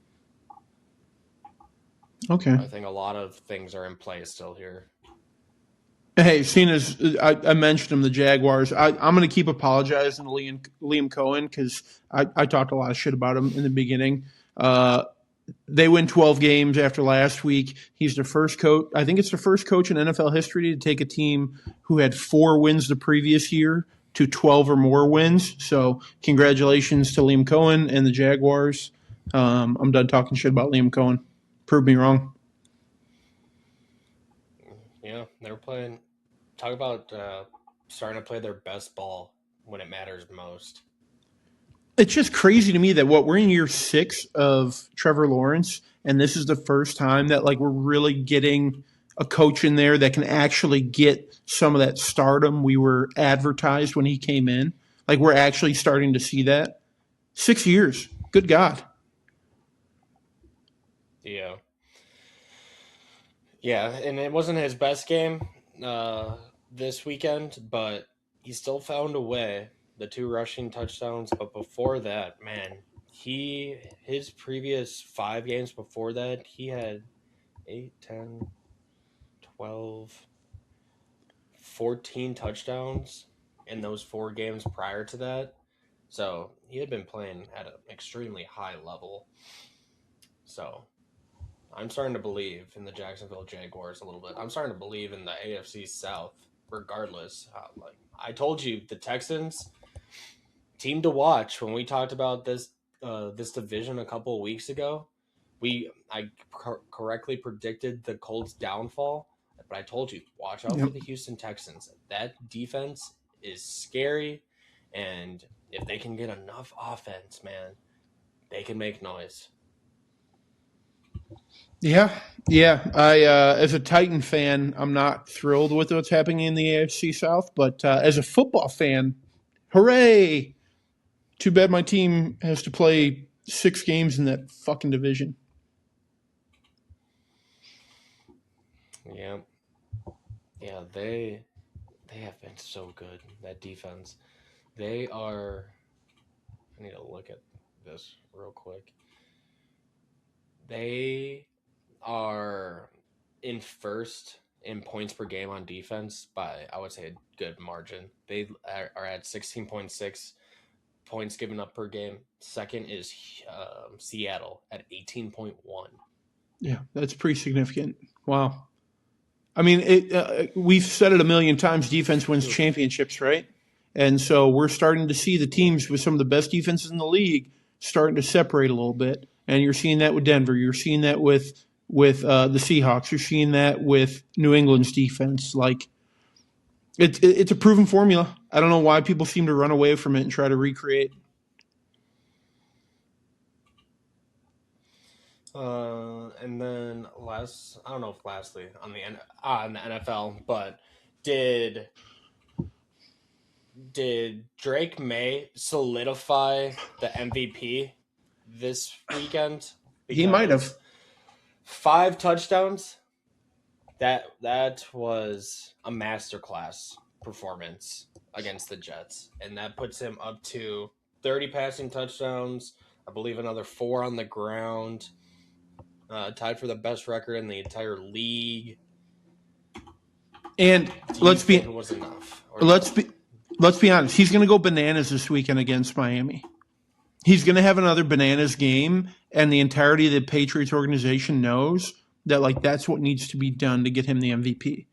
Okay.
I think a lot of things are in play still here.
Hey, seeing as I mentioned him, the Jaguars, I'm going to keep apologizing to Liam Cohen because I talked a lot of shit about him in the beginning. They win 12 games after last week. He's the first coach. I think it's the first coach in NFL history to take a team who had 4 wins the previous year to 12 or more wins. So congratulations to Liam Cohen and the Jaguars. I'm done talking shit about Liam Cohen. Prove me wrong.
Yeah, they were playing. Talk about starting to play their best ball when it matters most.
It's just crazy to me that we're in year 6 of Trevor Lawrence, and this is the first time that like we're really getting a coach in there that can actually get some of that stardom we were advertised when he came in. Like we're actually starting to see that. 6 years. Good God.
Yeah. Yeah, and it wasn't his best game this weekend, but he still found a way. The 2 rushing touchdowns, but before that, man, his previous 5 games before that, he had 8, 10, 12, 14 touchdowns in those 4 games prior to that. So he had been playing at an extremely high level. So I'm starting to believe in the Jacksonville Jaguars a little bit. I'm starting to believe in the AFC South, regardless. Like I told you, the Texans team to watch when we talked about this division a couple of weeks ago. I correctly predicted the Colts' downfall, but I told you watch out for the Houston Texans. That defense is scary, and if they can get enough offense, man, they can make noise.
Yeah. I as a Titan fan, I'm not thrilled with what's happening in the AFC South, but as a football fan, hooray! Too bad my team has to play 6 games in that fucking division.
Yeah, yeah, they have been so good. That defense, they are. I need to look at this real quick. They are in first in points per game on defense by, I would say, a good margin. They are at 16.6 points given up per game. Second is Seattle at 18.1.
Yeah, that's pretty significant. Wow. I mean, we've said it a million times, defense wins championships, right? And so we're starting to see the teams with some of the best defenses in the league starting to separate a little bit. And you're seeing that with Denver. You're seeing that with the Seahawks. You're seeing that with New England's defense. Like, it's a proven formula. I don't know why people seem to run away from it and try to recreate.
And then I don't know if lastly on the NFL, but did Drake Maye solidify the MVP this weekend? Because
He might have.
5 touchdowns. That was a masterclass performance against the Jets, and that puts him up to 30 passing touchdowns. I believe another 4 on the ground. Tied for the best record in the entire league.
And let's be honest. He's going to go bananas this weekend against Miami. He's going to have another bananas game, and the entirety of the Patriots organization knows that like that's what needs to be done to get him the MVP.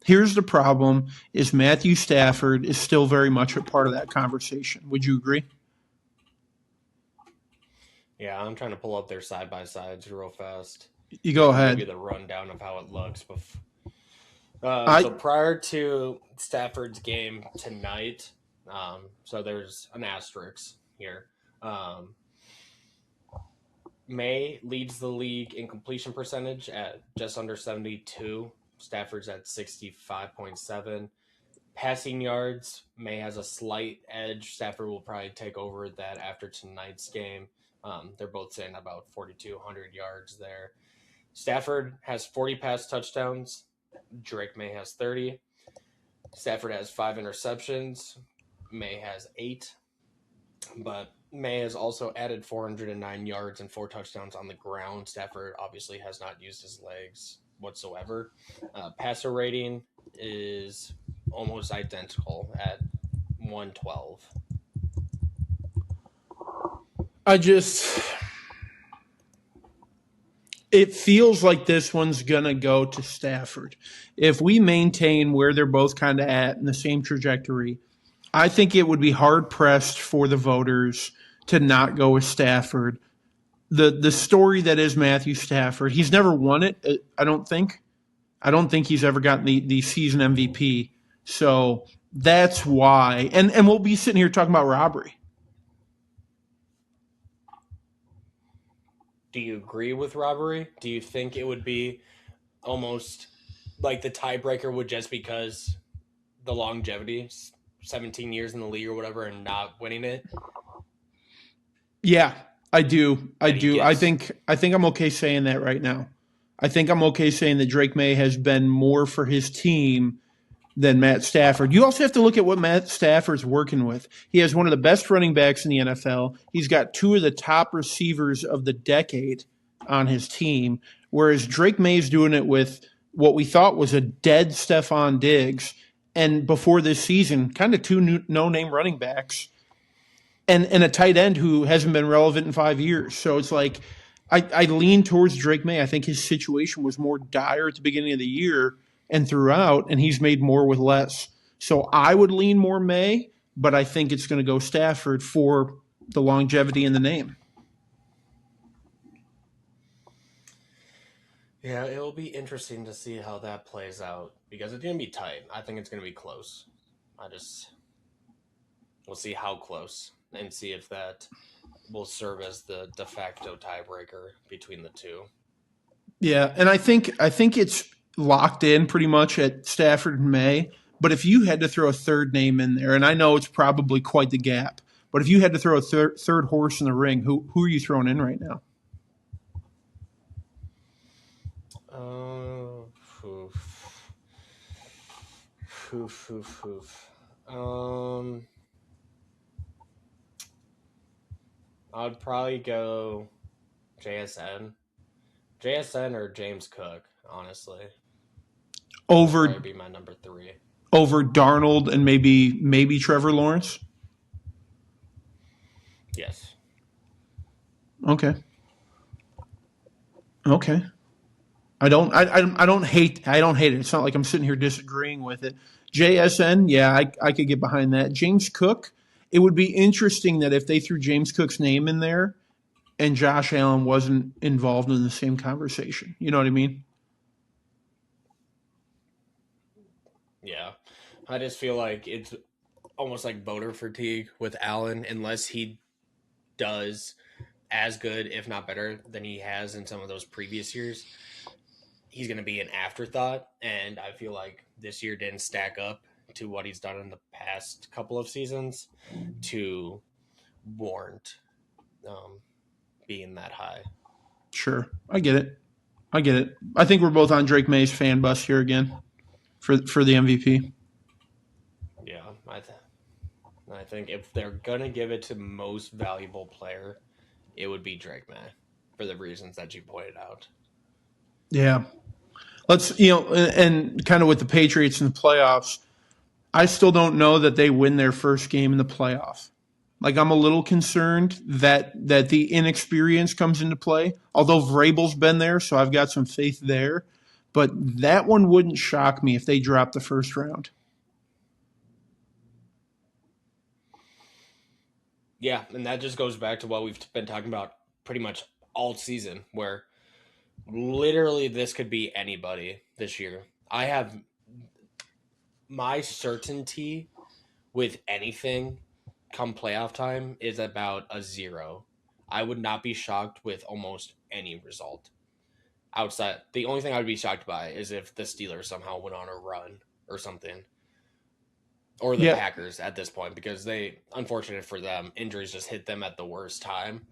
Here's the problem: is Matthew Stafford is still very much a part of that conversation. Would you agree?
Yeah, I'm trying to pull up their side-by-sides real fast.
You go ahead.
Give you the rundown of how it looks. So prior to Stafford's game tonight, so there's an asterisk here. May leads the league in completion percentage at just under 72. Stafford's at 65.7. Passing yards, May has a slight edge. Stafford will probably take over that after tonight's game. They're both sitting about 4,200 yards there. Stafford has 40 pass touchdowns. Drake Maye has 30. Stafford has 5 interceptions. Maye has 8. But Maye has also added 409 yards and 4 touchdowns on the ground. Stafford obviously has not used his legs whatsoever. Passer rating is almost identical at 112.
It feels like this one's going to go to Stafford. If we maintain where they're both kind of at in the same trajectory, I think it would be hard pressed for the voters to not go with Stafford. The story that is Matthew Stafford, he's never won it, I don't think. I don't think he's ever gotten the season MVP. So that's why. And we'll be sitting here talking about robbery.
Do you agree with robbery? Do you think it would be almost like the tiebreaker would just because the longevity, 17 years in the league or whatever, and not winning it?
Yeah, I do. I
That he
do. I
gets.
think I'm okay saying that right now. I think I'm okay saying that Drake Maye has been more for his team than Matt Stafford. You also have to look at what Matt Stafford's working with. He has one of the best running backs in the NFL. He's got two of the top receivers of the decade on his team, whereas Drake Maye's doing it with what we thought was a dead Stephon Diggs, and before this season, kind of two no-name running backs and a tight end who hasn't been relevant in 5 years. So it's like I lean towards Drake Maye. I think his situation was more dire at the beginning of the year and throughout, and he's made more with less. So I would lean more May, but I think it's going to go Stafford for the longevity in the name.
Yeah, it'll be interesting to see how that plays out because it's going to be tight. I think it's going to be close. We'll see how close and see if that will serve as the de facto tiebreaker between the two.
Yeah, and I think it's locked in pretty much at Stafford and May. But if you had to throw a third name in there, and I know it's probably quite the gap, but if you had to throw a third horse in the ring, who are you throwing in right now?
Oof. Oof, oof, oof. I'd probably go JSN. JSN or James Cook, honestly. That'd probably
Over
be my number 3.
Darnold and maybe Trevor Lawrence?
Yes.
Okay. Okay. I don't hate it. It's not like I'm sitting here disagreeing with it. JSN, yeah, I could get behind that. James Cook, it would be interesting that if they threw James Cook's name in there and Josh Allen wasn't involved in the same conversation. You know what I mean?
Yeah. I just feel like it's almost like voter fatigue with Allen unless he does as good, if not better, than he has in some of those previous years. He's going to be an afterthought, and I feel like this year didn't stack up to what he's done in the past couple of seasons to warrant being that high.
Sure. I get it. I think we're both on Drake Maye's fan bus here again for the MVP.
Yeah, I think if they're going to give it to most valuable player, it would be Drake Maye for the reasons that you pointed out.
Yeah. Let's, and kind of with the Patriots in the playoffs, I still don't know that they win their first game in the playoff. Like, I'm a little concerned that the inexperience comes into play, although Vrabel's been there, so I've got some faith there. But that one wouldn't shock me if they dropped the first round.
Yeah, and that just goes back to what we've been talking about pretty much all season, where literally this could be anybody this year. I have my certainty with anything come playoff time is about a 0. I would not be shocked with almost any result. Outside, the only thing I would be shocked by is if the Steelers somehow went on a run or something. Or the Packers at this point, because they, unfortunate for them, injuries just hit them at the worst time.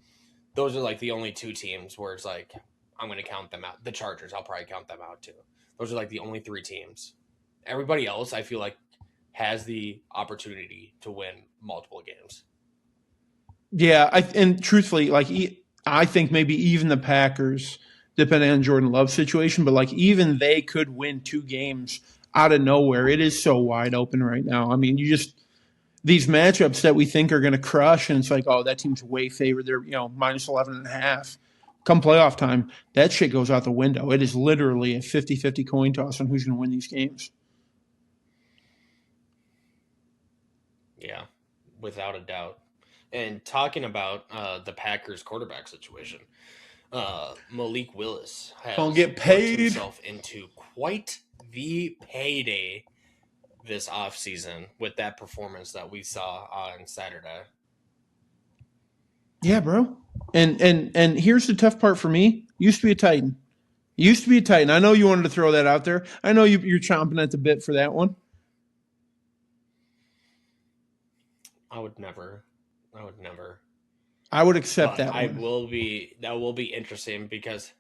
Those are like the only 2 teams where it's like, I'm going to count them out. The Chargers, I'll probably count them out too. Those are like the only 3 teams. Everybody else, I feel like, has the opportunity to win multiple games.
Yeah, and truthfully, like, I think maybe even the Packers, depending on Jordan Love's situation, but like even they could win 2 games out of nowhere. It is so wide open right now. I mean, these matchups that we think are going to crush, and it's like, oh, that team's way favored. They're, minus 11.5. come playoff time, that shit goes out the window. It is literally a 50-50 coin toss on who's going to win these games.
Yeah, without a doubt. And talking about the Packers quarterback situation, Malik Willis
Gonna
has
get
worked
paid.
himself into quite the payday this offseason with that performance that we saw on Saturday.
Yeah, bro. And here's the tough part for me. Used to be a Titan. Used to be a Titan. I know you wanted to throw that out there. I know you're chomping at the bit for that one.
I would never.
I would accept
But
that one.
that will be interesting because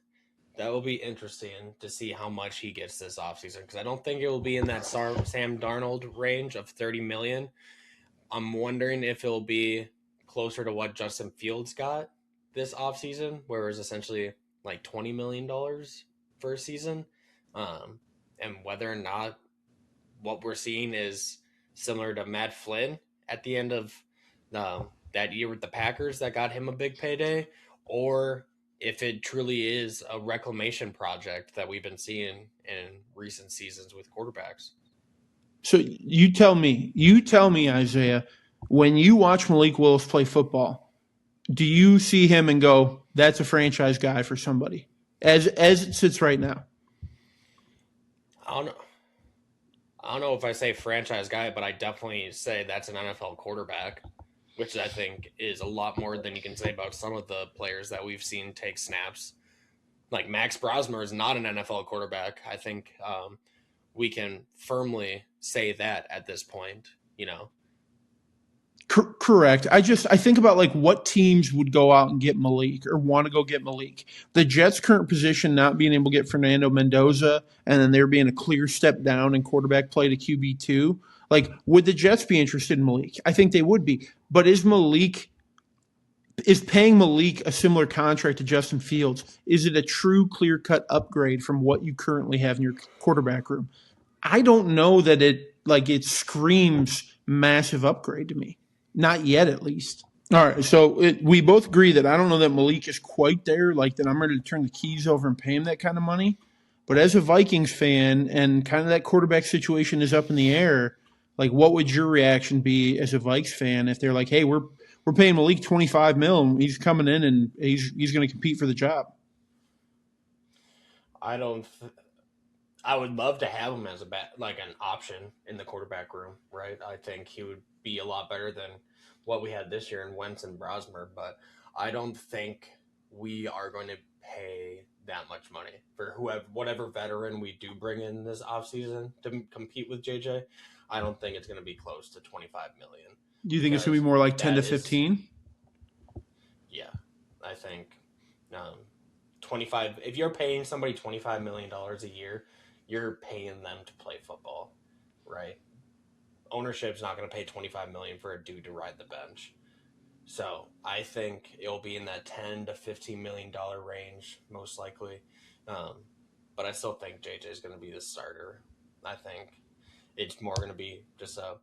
that will be interesting to see how much he gets this offseason because I don't think it will be in that Sam Darnold range of 30 million. I'm wondering if it'll be closer to what Justin Fields got this offseason, where it was essentially like $20 million for a season. And whether or not what we're seeing is similar to Matt Flynn at the end of that year with the Packers that got him a big payday, or if it truly is a reclamation project that we've been seeing in recent seasons with quarterbacks.
So you tell me, Isaiah, when you watch Malik Willis play football, do you see him and go, that's a franchise guy for somebody as it sits right now?
I don't know if I say franchise guy, but I definitely say that's an NFL quarterback, which I think is a lot more than you can say about some of the players that we've seen take snaps. Like Max Brosmer is not an NFL quarterback. I think we can firmly say that at this point, you know.
Correct. I think about like what teams would go out and get Malik or want to go get Malik. The Jets' current position not being able to get Fernando Mendoza, and then there being a clear step down in quarterback play to QB2. Like, would the Jets be interested in Malik? I think they would be. But is paying Malik a similar contract to Justin Fields? Is it a true clear cut upgrade from what you currently have in your quarterback room? I don't know that it screams massive upgrade to me. Not yet, at least. All right, so we both agree that I don't know that Malik is quite there, like that I'm ready to turn the keys over and pay him that kind of money. But as a Vikings fan and kind of that quarterback situation is up in the air, like what would your reaction be as a Vikes fan if they're like, hey, we're paying Malik $25 million, he's coming in and he's going to compete for the job?
I would love to have him as an option in the quarterback room, right? I think he would be a lot better than what we had this year in Wentz and Brosmer, but I don't think we are going to pay that much money for whatever veteran we do bring in this offseason to compete with JJ. I don't think it's going to be close to 25 million.
Do you think it's going to be more like 10 to 15?
Yeah, I think 25. If you're paying somebody $25 million a year, you're paying them to play football, right? Ownership's not going to pay $25 million for a dude to ride the bench. So I think it'll be in that $10 to $15 million range, most likely. But I still think JJ is going to be the starter. I think it's more going to be just a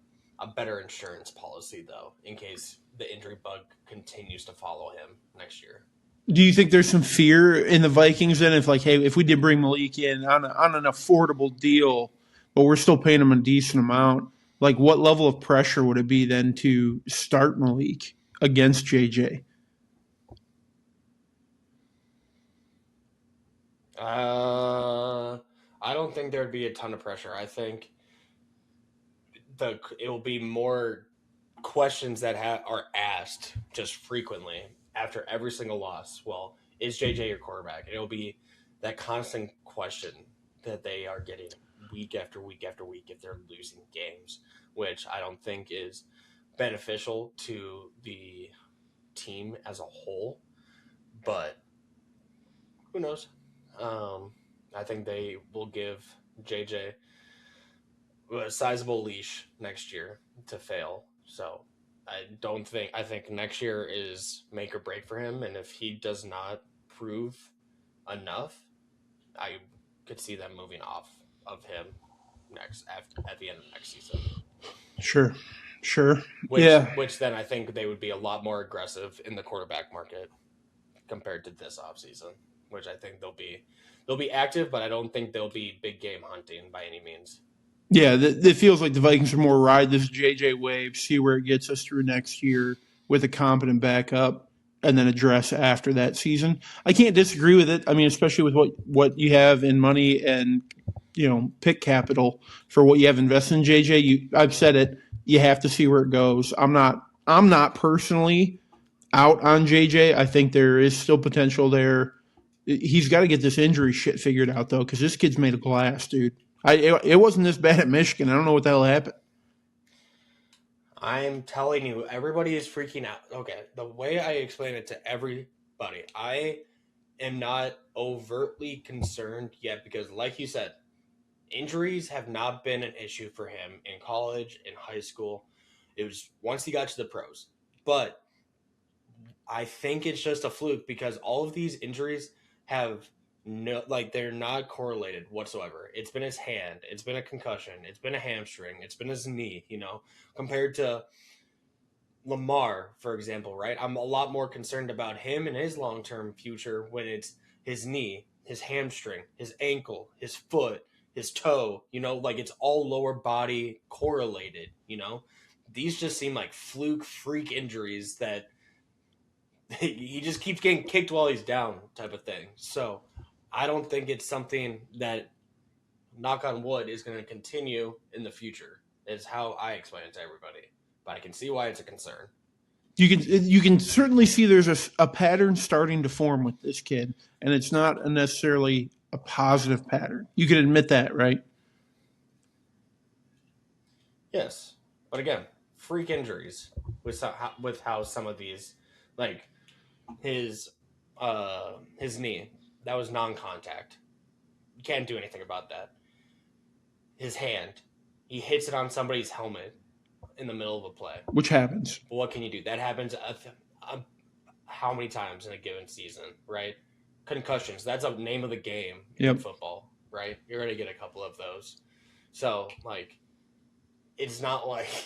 better insurance policy, though, in case the injury bug continues to follow him next year.
Do you think there's some fear in the Vikings then if we did bring Malik in on an affordable deal, but we're still paying him a decent amount, like what level of pressure would it be then to start Malik against JJ?
I don't think there'd be a ton of pressure. I think it will be more questions that are asked just frequently after every single loss. Well, is JJ your quarterback? It'll be that constant question that they are getting week after week after week if they're losing games, which I don't think is beneficial to the team as a whole. But who knows? I think they will give JJ a sizable leash next year to fail. So I think next year is make or break for him. And if he does not prove enough, I could see them moving off of him at the end of next season.
Sure.
Which then I think they would be a lot more aggressive in the quarterback market compared to this offseason, which I think they'll be active, but I don't think they'll be big game hunting by any means.
Yeah, it feels like the Vikings are more ride this JJ wave, see where it gets us through next year with a competent backup, and then address after that season. I can't disagree with it. I mean, especially with what you have in money and pick capital for what you have invested in JJ. I've said it. You have to see where it goes. I'm not personally out on JJ. I think there is still potential there. He's got to get this injury shit figured out though, because this kid's made of glass, dude. It wasn't this bad at Michigan. I don't know what the hell happened.
I'm telling you, everybody is freaking out. Okay, the way I explain it to everybody, I am not overtly concerned yet because, like you said, injuries have not been an issue for him in college, in high school. It was once he got to the pros. But I think it's just a fluke because all of these injuries have they're not correlated whatsoever. It's been his hand, it's been a concussion, it's been a hamstring, it's been his knee, compared to Lamar, for example, right? I'm a lot more concerned about him and his long-term future when it's his knee, his hamstring, his ankle, his foot, his toe, it's all lower body correlated, These just seem like fluke freak injuries that he just keeps getting kicked while he's down type of thing. So I don't think it's something that, knock on wood, is going to continue in the future, is how I explain it to everybody. But I can see why it's a concern.
You can certainly see there's a pattern starting to form with this kid, and it's not necessarily a positive pattern. You can admit that, right?
Yes. But again, freak injuries with how some of these, like his knee, that was non-contact. You can't do anything about that. His hand, he hits it on somebody's helmet in the middle of a play.
Which happens.
But what can you do? That happens how many times in a given season, right? Concussions, that's a name of the game in football, right? You're going to get a couple of those. So, it's not like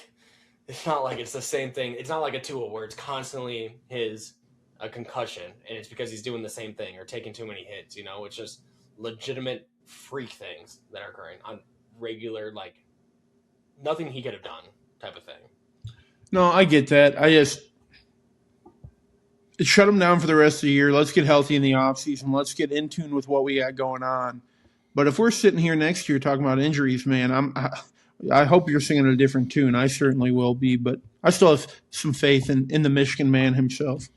it's the same thing. It's not like a Tua where it's constantly a concussion, and it's because he's doing the same thing or taking too many hits, It's just legitimate freak things that are occurring on regular, nothing he could have done type of thing.
No, I get that. I just shut him down for the rest of the year. Let's get healthy in the offseason. Let's get in tune with what we got going on. But if we're sitting here next year talking about injuries, man, I hope you're singing a different tune. I certainly will be, but I still have some faith in the Michigan man himself.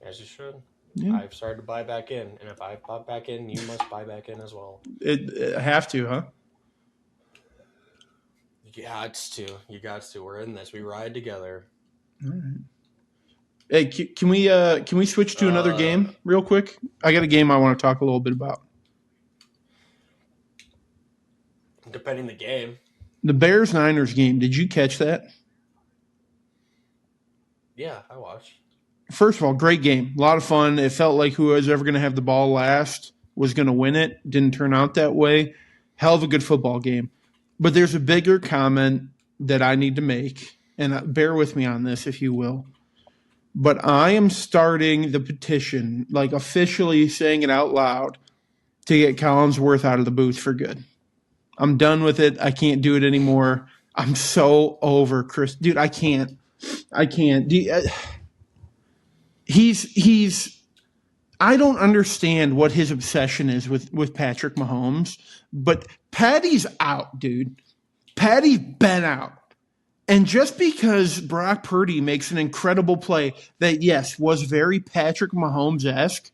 As you should.
Yeah.
I've started to buy back in, and if I bought back in, you must buy back in as well.
I have to, huh?
You got to. We're in this. We ride together.
All right. Hey, can we switch to another game real quick? I got a game I want to talk a little bit about.
Depending the game.
The Bears-Niners game. Did you catch that?
Yeah, I watched.
First of all, great game. A lot of fun. It felt like who was ever going to have the ball last was going to win it. Didn't turn out that way. Hell of a good football game. But there's a bigger comment that I need to make, and bear with me on this if you will. But I am starting the petition, officially saying it out loud, to get Collinsworth out of the booth for good. I'm done with it. I can't do it anymore. I'm so over Chris. Dude, I can't. He's I don't understand what his obsession is with Patrick Mahomes, but Patty's out, dude. Patty's been out. And just because Brock Purdy makes an incredible play that, yes, was very Patrick Mahomes-esque,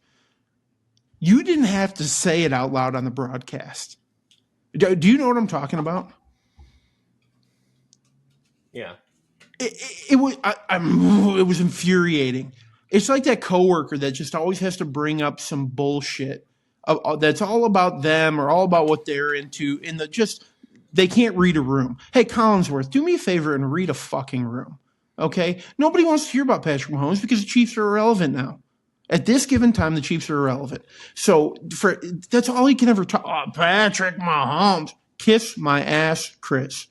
you didn't have to say it out loud on the broadcast. Do you know what I'm talking about?
Yeah.
It was infuriating. It's like that coworker that just always has to bring up some bullshit that's all about them or all about what they're into. They can't read a room. Hey, Collinsworth, do me a favor and read a fucking room. Okay? Nobody wants to hear about Patrick Mahomes because the Chiefs are irrelevant now. At this given time, the Chiefs are irrelevant. So that's all he can ever talk. Oh, Patrick Mahomes. Kiss my ass, Chris.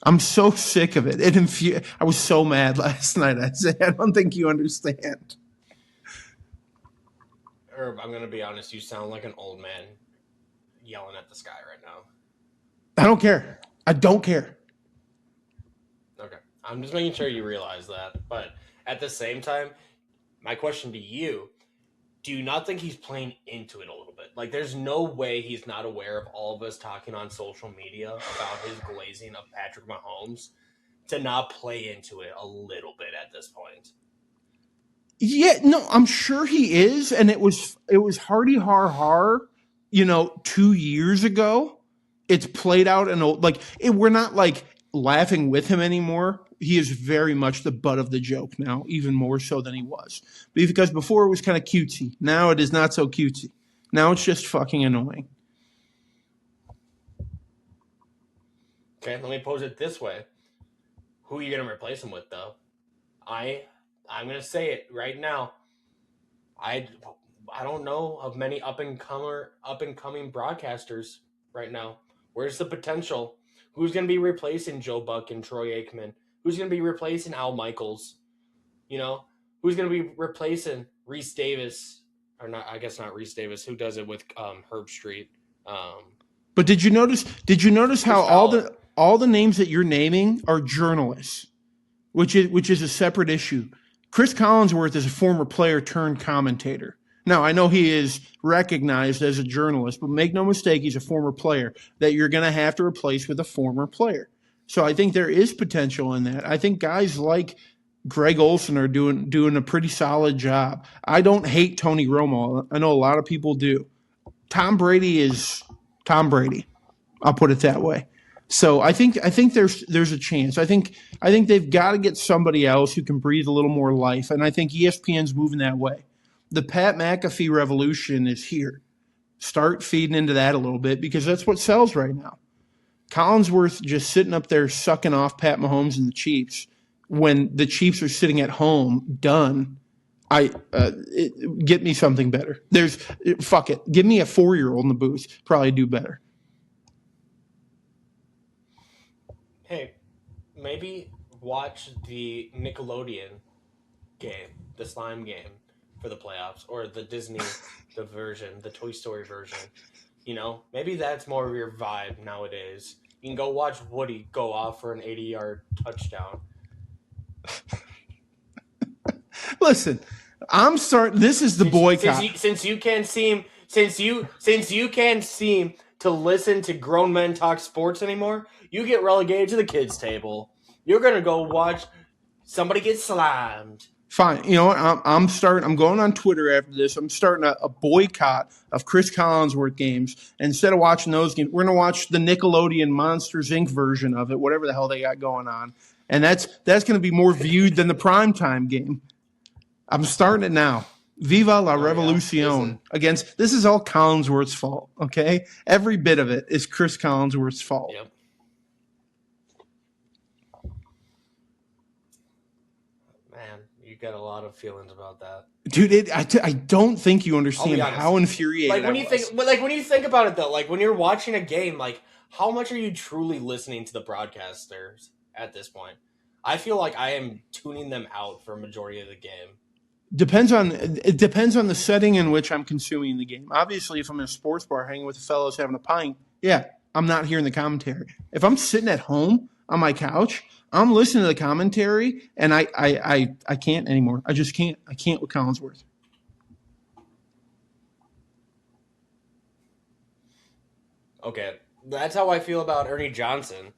I'm so sick of it. I was so mad last night. I don't think you understand.
Herb, I'm going to be honest. You sound like an old man yelling at the sky right now.
I don't care. I don't care.
Okay. I'm just making sure you realize that. But at the same time, my question to you, do you not think he's playing into it a little bit? Like, there's no way he's not aware of all of us talking on social media about his glazing of Patrick Mahomes to not play into it a little bit at this point.
Yeah, no, I'm sure he is. And it was hardy har, 2 years ago. It's played out we're not like laughing with him anymore. He is very much the butt of the joke now, even more so than he was. Because before it was kind of cutesy. Now it is not so cutesy. Now it's just fucking annoying.
Okay, let me pose it this way. Who are you going to replace him with, though? I'm going to say it right now. I don't know of many up and coming broadcasters right now. Where's the potential? Who's going to be replacing Joe Buck and Troy Aikman? Who's going to be replacing Al Michaels? Who's going to be replacing Reese Davis? Or not? I guess not Reese Davis. Who does it with Herb Street?
But did you notice how all the names that you're naming are journalists, which is a separate issue. Chris Collinsworth is a former player turned commentator. Now, I know he is recognized as a journalist, but make no mistake, he's a former player that you're going to have to replace with a former player. So I think there is potential in that. I think guys like Greg Olsen are doing a pretty solid job. I don't hate Tony Romo. I know a lot of people do. Tom Brady is Tom Brady. I'll put it that way. So I think there's a chance. I think they've got to get somebody else who can breathe a little more life, and I think ESPN's moving that way. The Pat McAfee revolution is here. Start feeding into that a little bit because that's what sells right now. Collinsworth just sitting up there sucking off Pat Mahomes and the Chiefs when the Chiefs are sitting at home done. Get me something better. Fuck it. Give me a 4-year-old in the booth. Probably do better.
Hey, maybe watch the Nickelodeon game, the slime game for the playoffs, or the Disney the Toy Story version. Maybe that's more of your vibe nowadays. You can go watch Woody go off for an 80-yard touchdown.
Listen, I'm starting. This is the boycott.
Since you can't seem to listen to grown men talk sports anymore, you get relegated to the kids' table. You're gonna go watch somebody get slimed.
Fine. You know what? I'm going on Twitter after this. I'm starting a boycott of Chris Collinsworth games. Instead of watching those games, we're going to watch the Nickelodeon Monsters, Inc. version of it, whatever the hell they got going on. And that's going to be more viewed than the primetime game. I'm starting it now. Viva la Revolucion.
Yeah.
This is all Collinsworth's fault, okay? Every bit of it is Chris Collinsworth's fault.
Yep. Man, you got a lot of feelings about that,
dude. I don't think you understand how infuriated.
When you think about it though, like when you're watching a game, like how much are you truly listening to the broadcasters at this point? I feel like I am tuning them out for a majority of the game.
It depends on the setting in which I'm consuming the game. Obviously, if I'm in a sports bar hanging with the fellows having a pint, yeah, I'm not hearing the commentary. If I'm sitting at home on my couch, I'm listening to the commentary, and I can't anymore. I just can't. I can't with Collinsworth.
Okay, that's how I feel about Ernie Johnson.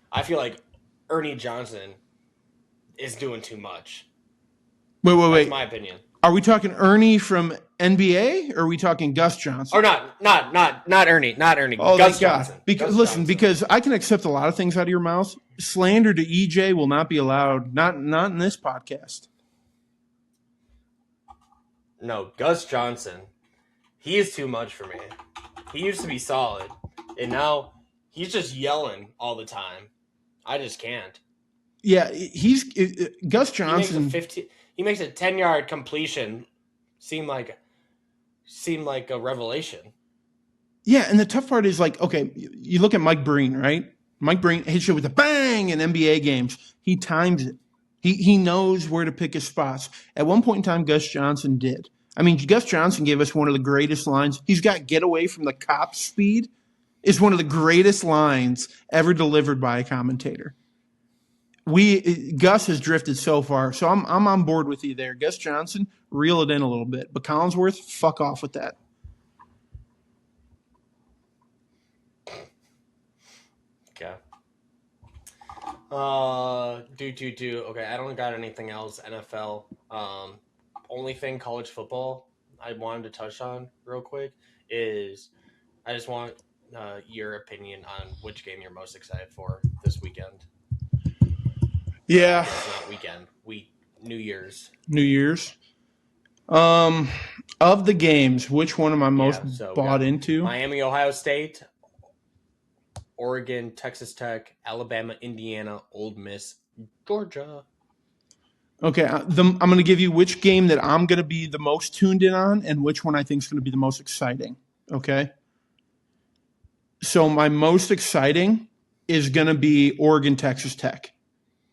I feel like Ernie Johnson is doing too much.
Wait.
That's my opinion.
Are we talking Ernie from NBA, or are we talking Gus Johnson?
Or not Ernie.
Oh,
Gus
Johnson. Because I can accept a lot of things out of your mouth. Slander to EJ will not be allowed. Not in this podcast.
No, Gus Johnson. He is too much for me. He used to be solid, and now he's just yelling all the time. I just can't.
Yeah, Gus Johnson.
He makes a 10-yard completion seem like a revelation.
Yeah, and the tough part is like, okay, you look at Mike Breen, right? Mike Breen hits you with a bang in NBA games. He times it. He knows where to pick his spots. At one point in time, Gus Johnson did. I mean, Gus Johnson gave us one of the greatest lines. He's got "get away from the cop speed" is one of the greatest lines ever delivered by a commentator. Gus has drifted so far, so I'm on board with you there. Gus Johnson, reel it in a little bit, but Collinsworth, fuck off with that.
Okay. Okay, I don't got anything else. NFL. Only thing college football I wanted to touch on real quick is I just want your opinion on which game you're most excited for this weekend.
Yeah.
It's not weekend. New Year's.
New Year's. Of the games, which one am I most bought into?
Miami, Ohio State, Oregon, Texas Tech, Alabama, Indiana, Ole Miss, Georgia.
Okay, I'm going to give you which game that I'm going to be the most tuned in on and which one I think is going to be the most exciting. Okay? So my most exciting is going to be Oregon, Texas Tech.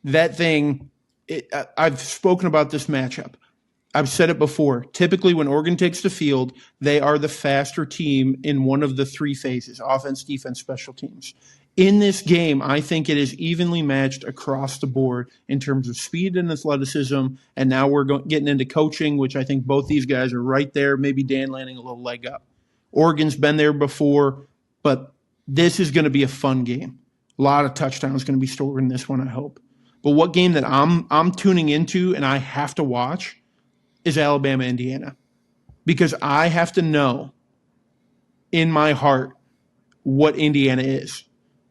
That thing, I've spoken about this matchup. I've said it before. Typically, when Oregon takes the field, they are the faster team in one of the three phases: offense, defense, special teams. In this game, I think it is evenly matched across the board in terms of speed and athleticism. And now we're getting into coaching, which I think both these guys are right there. Maybe Dan landing a little leg up. Oregon's been there before, but this is going to be a fun game. A lot of touchdowns going to be stored in this one, I hope. But what game that I'm tuning into and I have to watch is Alabama, Indiana, because I have to know in my heart what Indiana is.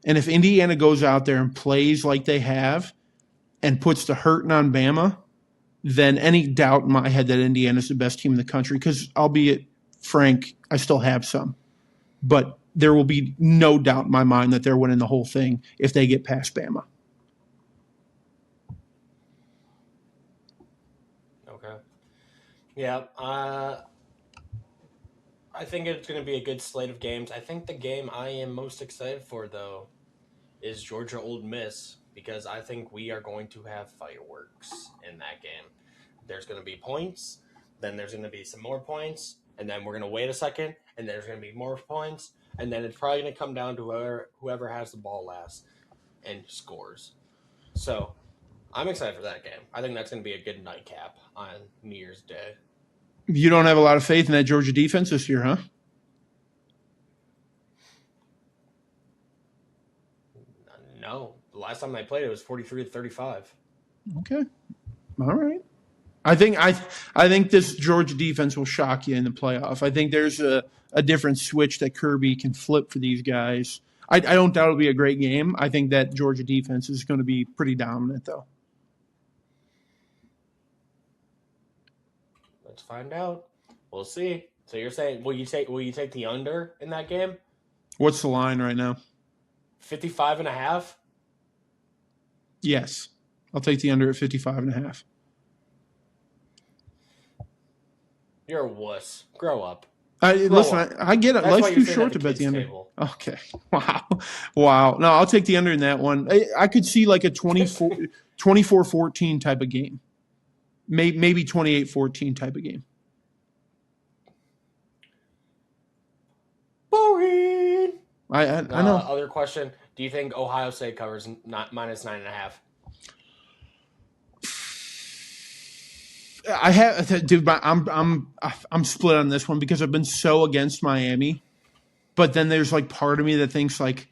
And if Indiana goes out there and plays like they have and puts the hurting on Bama, then any doubt in my head that Indiana is the best team in the country, because albeit frank, I still have some. But there will be no doubt in my mind that they're winning the whole thing if they get past Bama.
Okay. Yeah. I think it's going to be a good slate of games. I think the game I am most excited for, though, is Georgia Ole Miss, because I think we are going to have fireworks in that game. There's going to be points, then there's going to be some more points, and then we're going to wait a second, and there's going to be more points, and then it's probably going to come down to whoever has the ball last and scores. So I'm excited for that game. I think that's going to be a good nightcap on New Year's Day.
You don't have a lot of faith in that Georgia defense this year, huh?
No. The last time they played, it was 43-35.
Okay. All right. I think this Georgia defense will shock you in the playoff. I think there's a different switch that Kirby can flip for these guys. I don't doubt it'll be a great game. I think that Georgia defense is going to be pretty dominant, though.
Let's find out. We'll see. So you're saying will you take the under in that game?
What's the line right now?
55.5?
Yes. I'll take the under at 55.5.
You're a wuss. Grow up.
I get it. Life's too short to bet the under.
Table.
Okay. Wow. No, I'll take the under in that one. I could see like a 24-14 type of game. Maybe 28-14 type of game.
Boring.
I know.
Other question. Do you think Ohio State covers minus 9.5?
I have, dude. I'm split on this one because I've been so against Miami, but then there's like part of me that thinks like,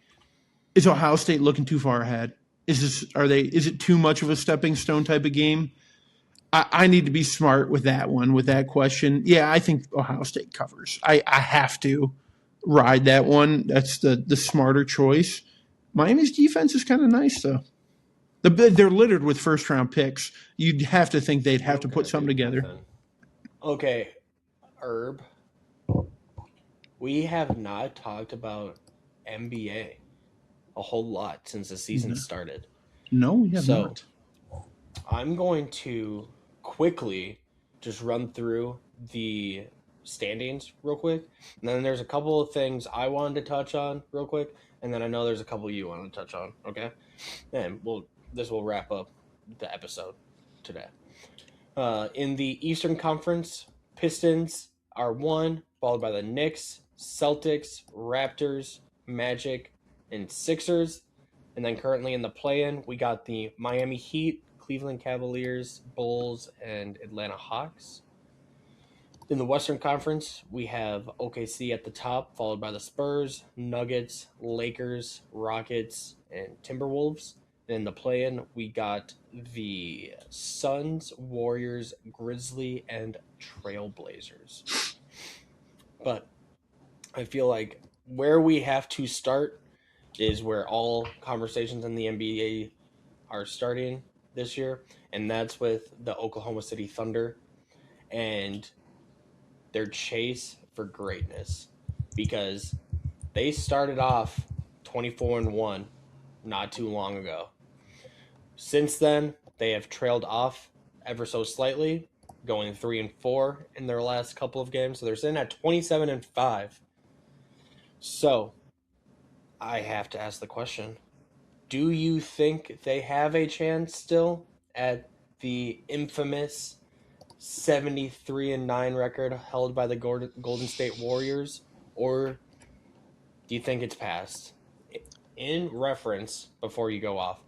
is Ohio State looking too far ahead? Is it too much of a stepping stone type of game? I need to be smart with that one, with that question. Yeah, I think Ohio State covers. I have to ride that one. That's the smarter choice. Miami's defense is kind of nice though. They're littered with first-round picks. You'd have to think they'd have to put something together.
Okay, Herb. We have not talked about NBA a whole lot since the season started.
No, we have not.
I'm going to quickly just run through the standings real quick, and then there's a couple of things I wanted to touch on real quick, and then I know there's a couple you want to touch on. Okay, and this will wrap up the episode today. In the Eastern Conference, Pistons are 1, followed by the Knicks, Celtics, Raptors, Magic, and Sixers. And then currently in the play-in, we got the Miami Heat, Cleveland Cavaliers, Bulls, and Atlanta Hawks. In the Western Conference, we have OKC at the top, followed by the Spurs, Nuggets, Lakers, Rockets, and Timberwolves. In the play-in, we got the Suns, Warriors, Grizzly, and Trailblazers. But I feel like where we have to start is where all conversations in the NBA are starting this year, and that's with the Oklahoma City Thunder and their chase for greatness, because they started off 24-1 not too long ago. Since then, they have trailed off ever so slightly, going 3-4 in their last couple of games. So they're sitting at 27-5. So I have to ask the question: do you think they have a chance still at the infamous 73-9 record held by the Golden State Warriors, or do you think it's past? In reference, before you go off,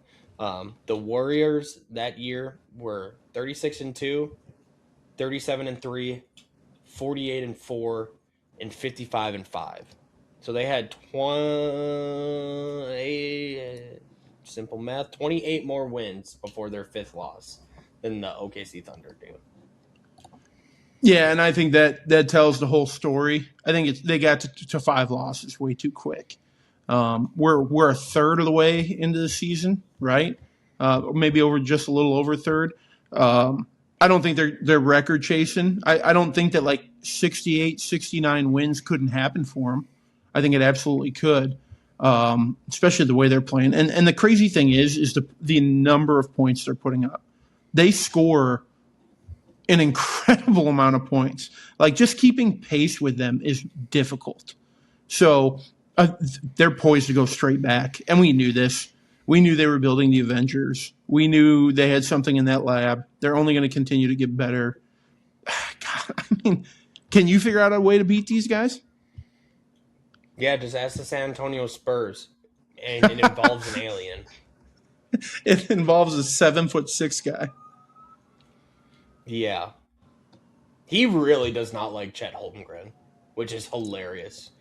the Warriors that year were 36-2, 37-3, 48-4, and 55-5. So they had 28 more wins before their fifth loss than the OKC Thunder do.
Yeah, and I think that tells the whole story. I think they got to 5 losses way too quick. We're a third of the way into the season, right? Maybe just a little over a third. I don't think they're record chasing. I don't think that like 68, 69 wins couldn't happen for them. I think it absolutely could, especially the way they're playing. And the crazy thing is the number of points they're putting up. They score an incredible amount of points. Like, just keeping pace with them is difficult. So they're poised to go straight back. And we knew this. We knew they were building the Avengers. We knew they had something in that lab. They're only going to continue to get better. God, I mean, can you figure out a way to beat these guys?
Yeah, just ask the San Antonio Spurs. And it involves an alien.
It involves a 7'6" guy.
Yeah. He really does not like Chet Holmgren, which is hilarious.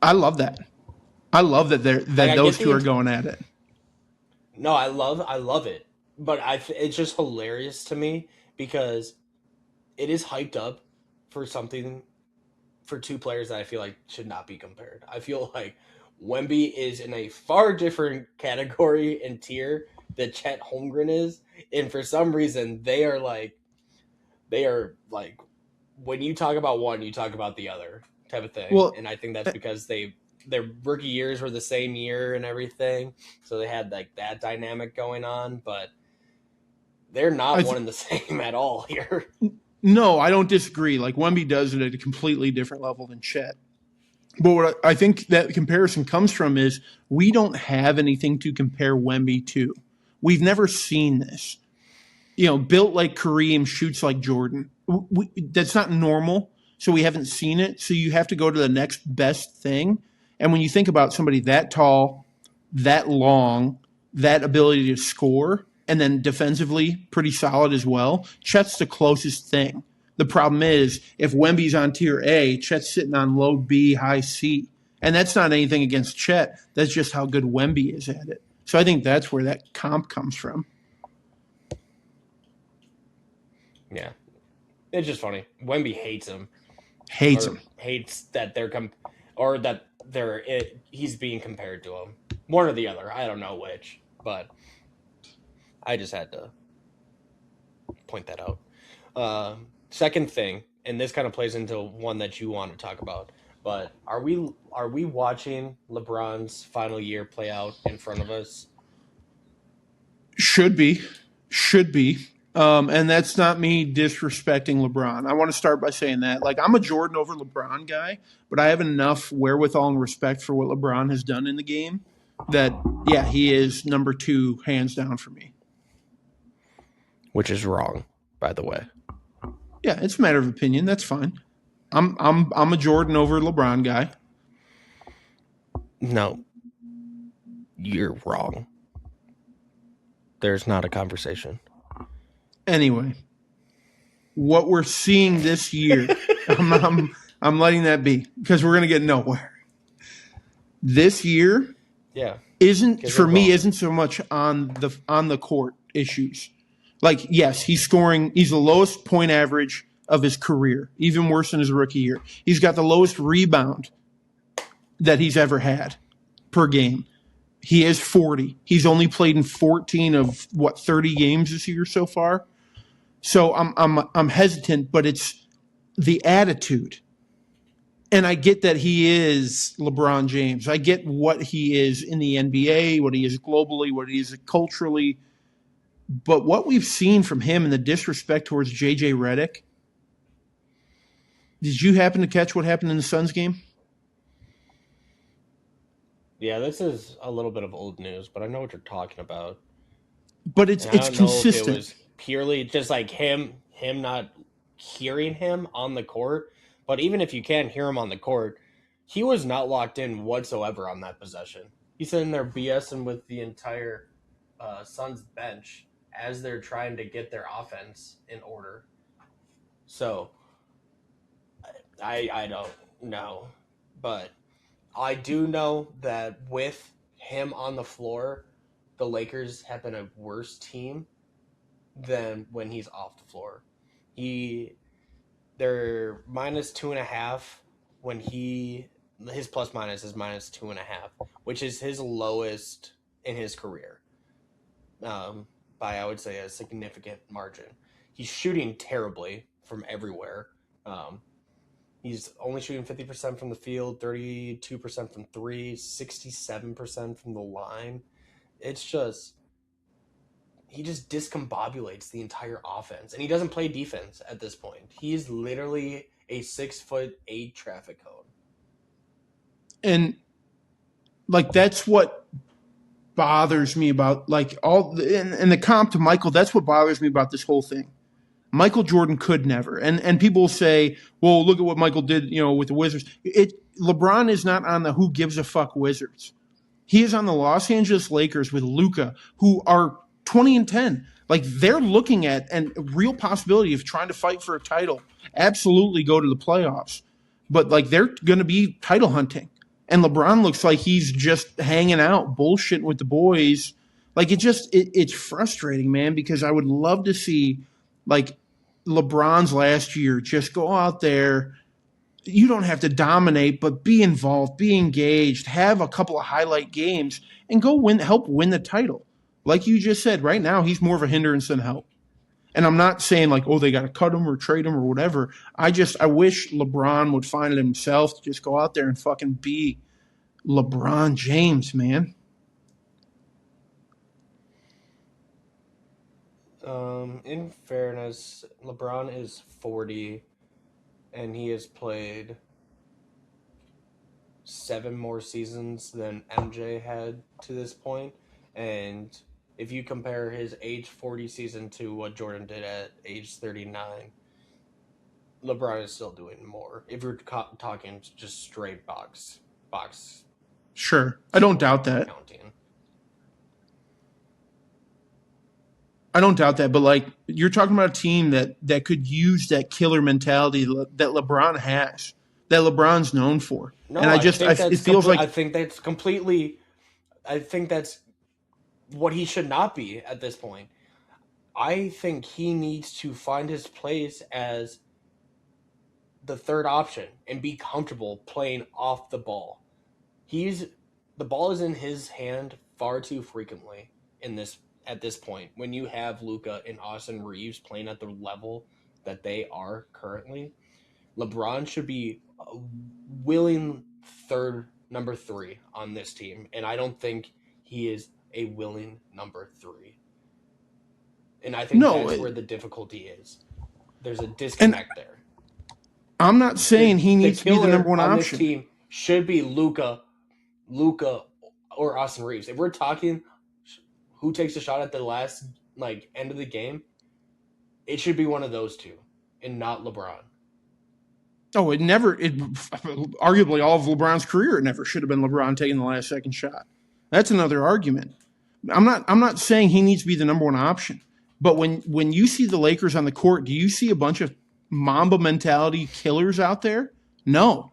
I love that. I love that those two are going at it.
No, I love it. But it's just hilarious to me because it is hyped up for two players that I feel like should not be compared. I feel like Wemby is in a far different category and tier than Chet Holmgren is, and for some reason they are like when you talk about one, you talk about the other type of thing. Well, and I think that's because their rookie years were the same year and everything, so they had like that dynamic going on, but they're not one and the same at all here.
No, I don't disagree. Like, Wemby does it at a completely different level than Chet. But what I think that comparison comes from is we don't have anything to compare Wemby to. We've never seen this. Built like Kareem, shoots like Jordan. That's not normal, so we haven't seen it. So you have to go to the next best thing. And when you think about somebody that tall, that long, that ability to score, and then defensively pretty solid as well, Chet's the closest thing. The problem is, if Wemby's on tier A, Chet's sitting on low B, high C. And that's not anything against Chet. That's just how good Wemby is at it. So I think that's where that comp comes from.
Yeah. It's just funny. Wemby hates him.
Hates him.
Hates that he's being compared to him. One or the other. I don't know which. But I just had to point that out. Second thing, and this kind of plays into one that you want to talk about, but are we watching LeBron's final year play out in front of us?
Should be. And that's not me disrespecting LeBron. I want to start by saying that. Like, I'm a Jordan over LeBron guy, but I have enough wherewithal and respect for what LeBron has done in the game that, yeah, he is number 2, hands down for me.
Which is wrong, by the way.
Yeah, it's a matter of opinion. That's fine. I'm a Jordan over LeBron guy.
No, you're wrong. There's not a conversation.
Anyway, what we're seeing this year, I'm letting that be because we're gonna get nowhere. This year, isn't so much on the court issues. Like, yes, he's the lowest point average of his career, even worse than his rookie year. He's got the lowest rebound that he's ever had per game. He is 40. He's only played in 14 of 30 games this year so far. So I'm hesitant, but it's the attitude. And I get that he is LeBron James. I get what he is in the NBA, what he is globally, what he is culturally. But what we've seen from him and the disrespect towards J.J. Redick, did you happen to catch what happened in the Suns game?
Yeah, this is a little bit of old news, but I know what you're talking about.
But it's consistent.
It was purely just like him not hearing him on the court. But even if you can't hear him on the court, he was not locked in whatsoever on that possession. He's sitting there BSing with the entire Suns bench as they're trying to get their offense in order. So, I don't know. But I do know that with him on the floor, the Lakers have been a worse team than when he's off the floor. They're -2.5 when his plus minus is -2.5, which is his lowest in his career. By, I would say, a significant margin. He's shooting terribly from everywhere. He's only shooting 50% from the field, 32% from 3, 67% from the line. It's just, he just discombobulates the entire offense. And he doesn't play defense at this point. He's literally a 6'8" traffic cone.
And, like, that's what bothers me about, like, and the comp to Michael, that's what bothers me about this whole thing. Michael Jordan could never. And people say, well, look at what Michael did, with the Wizards. LeBron is not on the who gives a fuck Wizards. He is on the Los Angeles Lakers with Luka, who are 20-10. Like, they're looking at a real possibility of trying to fight for a title. Absolutely go to the playoffs. But, like, they're going to be title hunting. And LeBron looks like he's just hanging out, bullshitting with the boys. Like, it's frustrating, man, because I would love to see, like, LeBron's last year just go out there. You don't have to dominate, but be involved, be engaged, have a couple of highlight games, and go help win the title. Like you just said, right now he's more of a hindrance than help. And I'm not saying like, oh, they got to cut him or trade him or whatever. I wish LeBron would find it himself to just go out there and fucking be LeBron James, man.
In fairness, LeBron is 40, and he has played 7 more seasons than MJ had to this point. And if you compare his age 40 season to what Jordan did at age 39, LeBron is still doing more. If you're talking just straight box.
Sure, I don't doubt that.
Counting.
I don't doubt that, but like you're talking about a team that could use that killer mentality that LeBron has, that LeBron's known for.
No,
and it feels like
I think that's completely. I think that's what he should not be at this point. I think he needs to find his place as the third option and be comfortable playing off the ball. The ball is in his hand far too frequently at this point, when you have Luka and Austin Reeves playing at the level that they are currently. LeBron should be a willing number 3 on this team, and I don't think he is a willing number 3. And I think
No,
that's where the difficulty is. There's a disconnect there.
I'm not saying he
The
needs to be the number one
on this
option.
team should be Luka, or Austin Reeves. If we're talking who takes a shot at the last end of the game, it should be one of those two, and not LeBron.
Oh, arguably all of LeBron's career, it never should have been LeBron taking the last second shot. That's another argument. I'm not saying he needs to be the number one option, but when you see the Lakers on the court, do you see a bunch of Mamba mentality killers out there? No.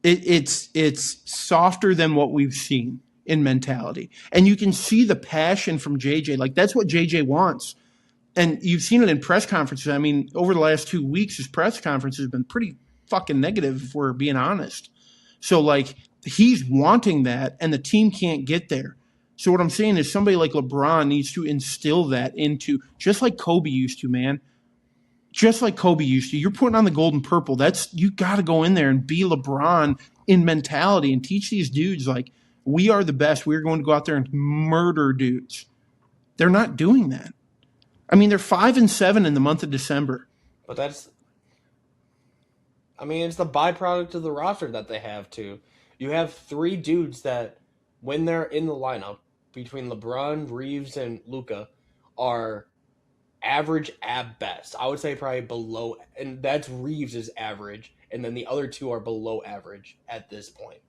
It's softer than what we've seen in mentality. And you can see the passion from JJ. Like, that's what JJ wants. And you've seen it in press conferences. I mean, over the last 2 weeks, his press conference has been pretty fucking negative, if we're being honest. So, he's wanting that, and the team can't get there. So what I'm saying is somebody like LeBron needs to instill that into, just like Kobe used to, man. Just like Kobe used to. You're putting on the gold and purple. You got to go in there and be LeBron in mentality and teach these dudes, we are the best. We're going to go out there and murder dudes. They're not doing that. I mean, they're 5-7 in the month of December.
But it's the byproduct of the roster that they have, too. You have 3 dudes that, when they're in the lineup, between LeBron, Reeves, and Luka, are average at best. I would say probably below, and that's Reeves' average, and then the other 2 are below average at this point.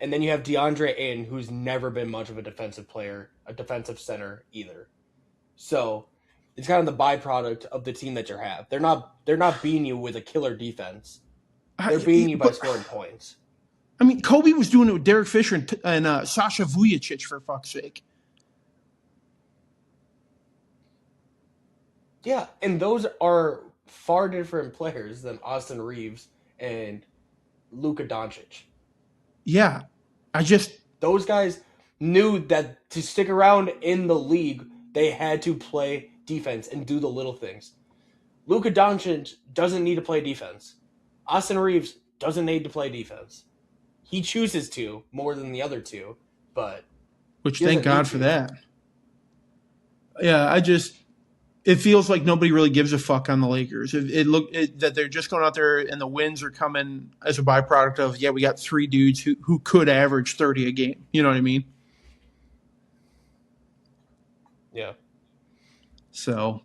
And then you have DeAndre Ayton, who's never been much of a defensive player, a defensive center either. So it's kind of the byproduct of the team that you have. They're not beating you with a killer defense. They're beating you by scoring points.
I mean, Kobe was doing it with Derek Fisher and Sasha Vujacic, for fuck's sake.
Yeah, and those are far different players than Austin Reeves and Luka Doncic.
Yeah,
those guys knew that to stick around in the league, they had to play defense and do the little things. Luka Doncic doesn't need to play defense. Austin Reeves doesn't need to play defense. He chooses to more than the other 2, but
which thank God for that. Yeah, it feels like nobody really gives a fuck on the Lakers. That they're just going out there and the wins are coming as a byproduct of, we got 3 dudes who could average 30 a game. You know what I mean?
Yeah.
So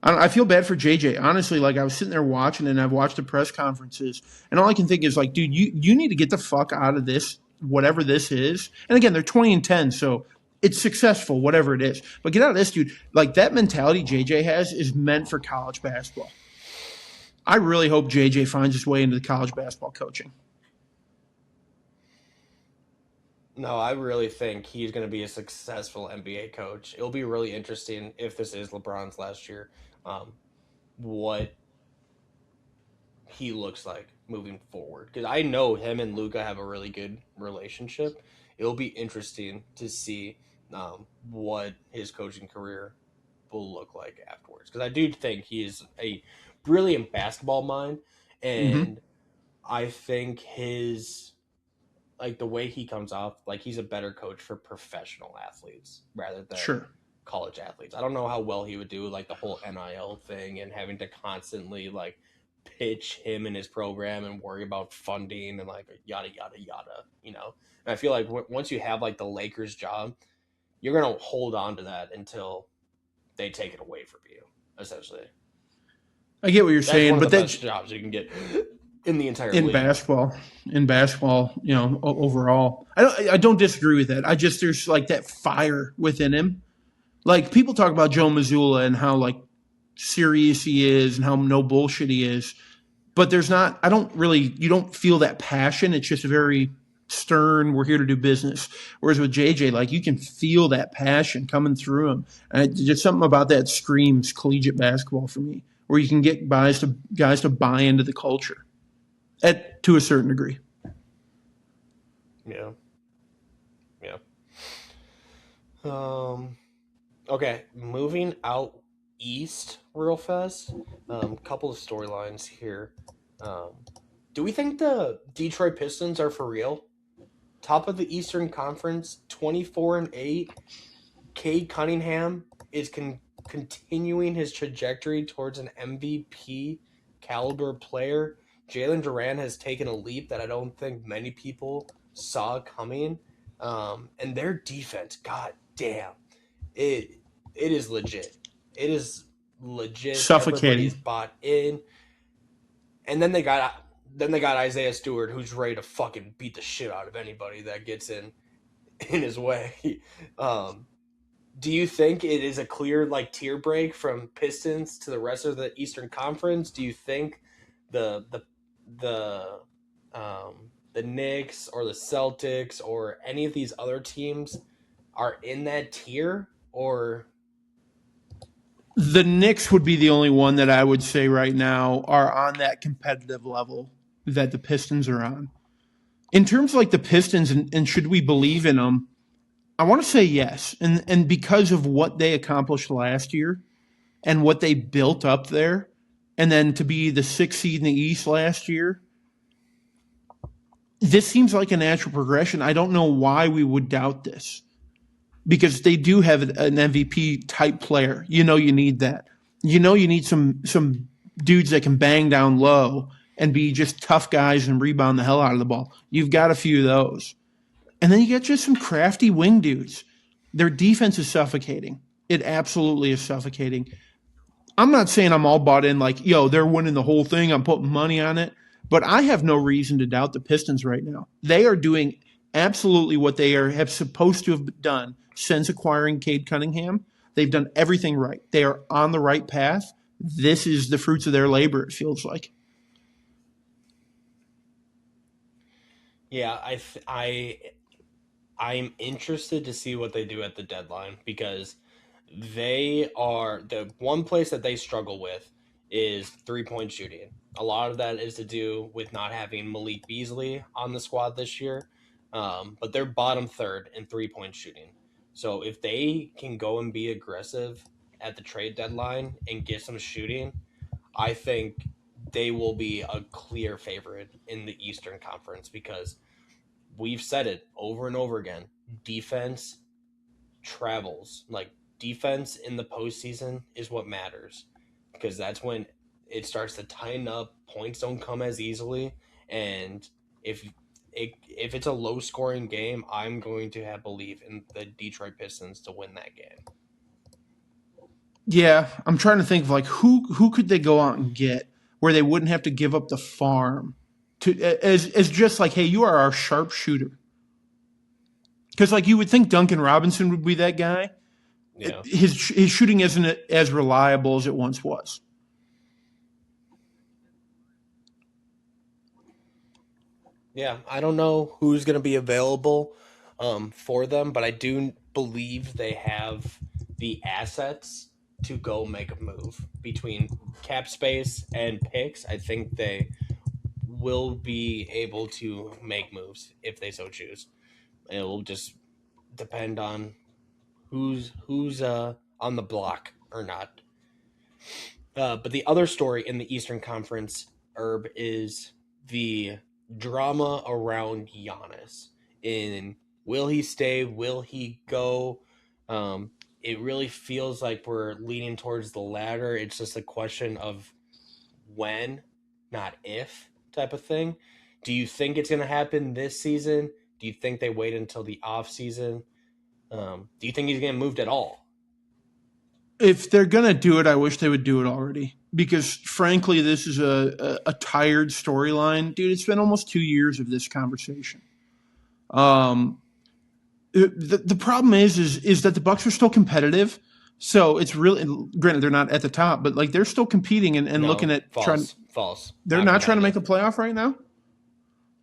I feel bad for JJ. Honestly, I was sitting there watching, and I've watched the press conferences, and all I can think is, dude, you need to get the fuck out of this, whatever this is. And again, they're 20-10, so it's successful, whatever it is. But get out of this, dude. That mentality JJ has is meant for college basketball. I really hope JJ finds his way into the college basketball coaching.
No, I really think he's going to be a successful NBA coach. It'll be really interesting if this is LeBron's last year, what he looks like moving forward. Because I know him and Luka have a really good relationship. It'll be interesting to see what his coaching career will look like afterwards. Because I do think he is a brilliant basketball mind, and I think his the way he comes off, he's a better coach for professional athletes rather than college athletes. I don't know how well he would do the whole NIL thing and having to constantly pitch him and his program and worry about funding and yada yada yada. And I feel like once you have the Lakers job, you're gonna hold on to that until they take it away from you. Essentially,
I get what you're saying, but
that's jobs you can get in the entire league.
In basketball, overall, I don't disagree with that. There's that fire within him. People talk about Joe Mazzulla and how serious he is and how no bullshit he is, but there's not. You don't feel that passion. It's just very stern. We're here to do business. Whereas with JJ, you can feel that passion coming through him, and just something about that screams collegiate basketball for me, where you can get guys to buy into the culture. To a certain degree.
Yeah. Okay, moving out east real fast. Couple of storylines here. Do we think the Detroit Pistons are for real? Top of the Eastern Conference, 24-8. Cade Cunningham is continuing his trajectory towards an MVP caliber player. Jalen Duran has taken a leap that I don't think many people saw coming. And their defense, god damn, it it is legit. It is legit. Everybody's
Suffocating.
bought in. And then they got Isaiah Stewart, who's ready to fucking beat the shit out of anybody that gets in his way. Um, do you think it is a clear like tier break from Pistons to the rest of the Eastern Conference? Do you think the the the the Knicks or the Celtics or any of these other teams are in that tier? Or
The Knicks would be the only one that I would say right now are on that competitive level that the Pistons are on. In terms of like the Pistons and should we believe in them, I want to say yes. And because of what they accomplished last year and what they built up there, and then to be the 6th seed in the East last year, this seems like a natural progression. I don't know why we would doubt this because they do have an MVP type player. You know you need that. You know you need some dudes that can bang down low and be just tough guys and rebound the hell out of the ball. You've got a few of those. And then you get just some crafty wing dudes. Their defense is suffocating. It absolutely is suffocating. I'm not saying I'm all bought in like, yo, they're winning the whole thing. I'm putting money on it. But I have no reason to doubt the Pistons right now. They are doing absolutely what they have supposed to have done since acquiring Cade Cunningham. They've done everything right. They are on the right path. This is the fruits of their labor, it feels like.
yeah, I'm interested to see what they do at the deadline because they are the one place that they struggle with is 3-point shooting. A lot of that is to do with not having Malik Beasley on the squad this year, but they're bottom third in 3-point shooting. So if they can go and be aggressive at the trade deadline and get some shooting, I think they will be a clear favorite in the Eastern Conference because we've said it over and over again. Defense travels. Like defense in the postseason is what matters because that's when it starts to tighten up. Points don't come as easily, and if if it's a low scoring game, I'm going to have belief in the Detroit Pistons to win that game.
Yeah, I'm trying to think of like who could they go out and get where they wouldn't have to give up the farm to as just like, hey, you are our sharpshooter. Because like you would think Duncan Robinson would be that guy.
Yeah.
His shooting isn't as reliable as it once was.
Yeah, I don't know who's going to be available for them, but I do believe they have the assets to go make a move between cap space and picks. I think they will be able to make moves if they so choose. It will just depend on who's on the block or not. But the other story in the Eastern Conference, Herb, is the drama around Giannis. In will he stay? Will he go? It really feels like we're leaning towards the latter. It's just a question of when, not if, type of thing. Do you think it's going to happen this season? Do you think they wait until the off season? Do you think he's getting moved at all?
If they're gonna do it, I wish they would do it already. Because frankly, this is a tired storyline, dude. It's been almost 2 years of this conversation. Um, the problem is that the Bucks are still competitive. So it's really granted they're not at the top, but like they're still competing and
No,
looking at trying.
false.
They're not trying to make a playoff right now.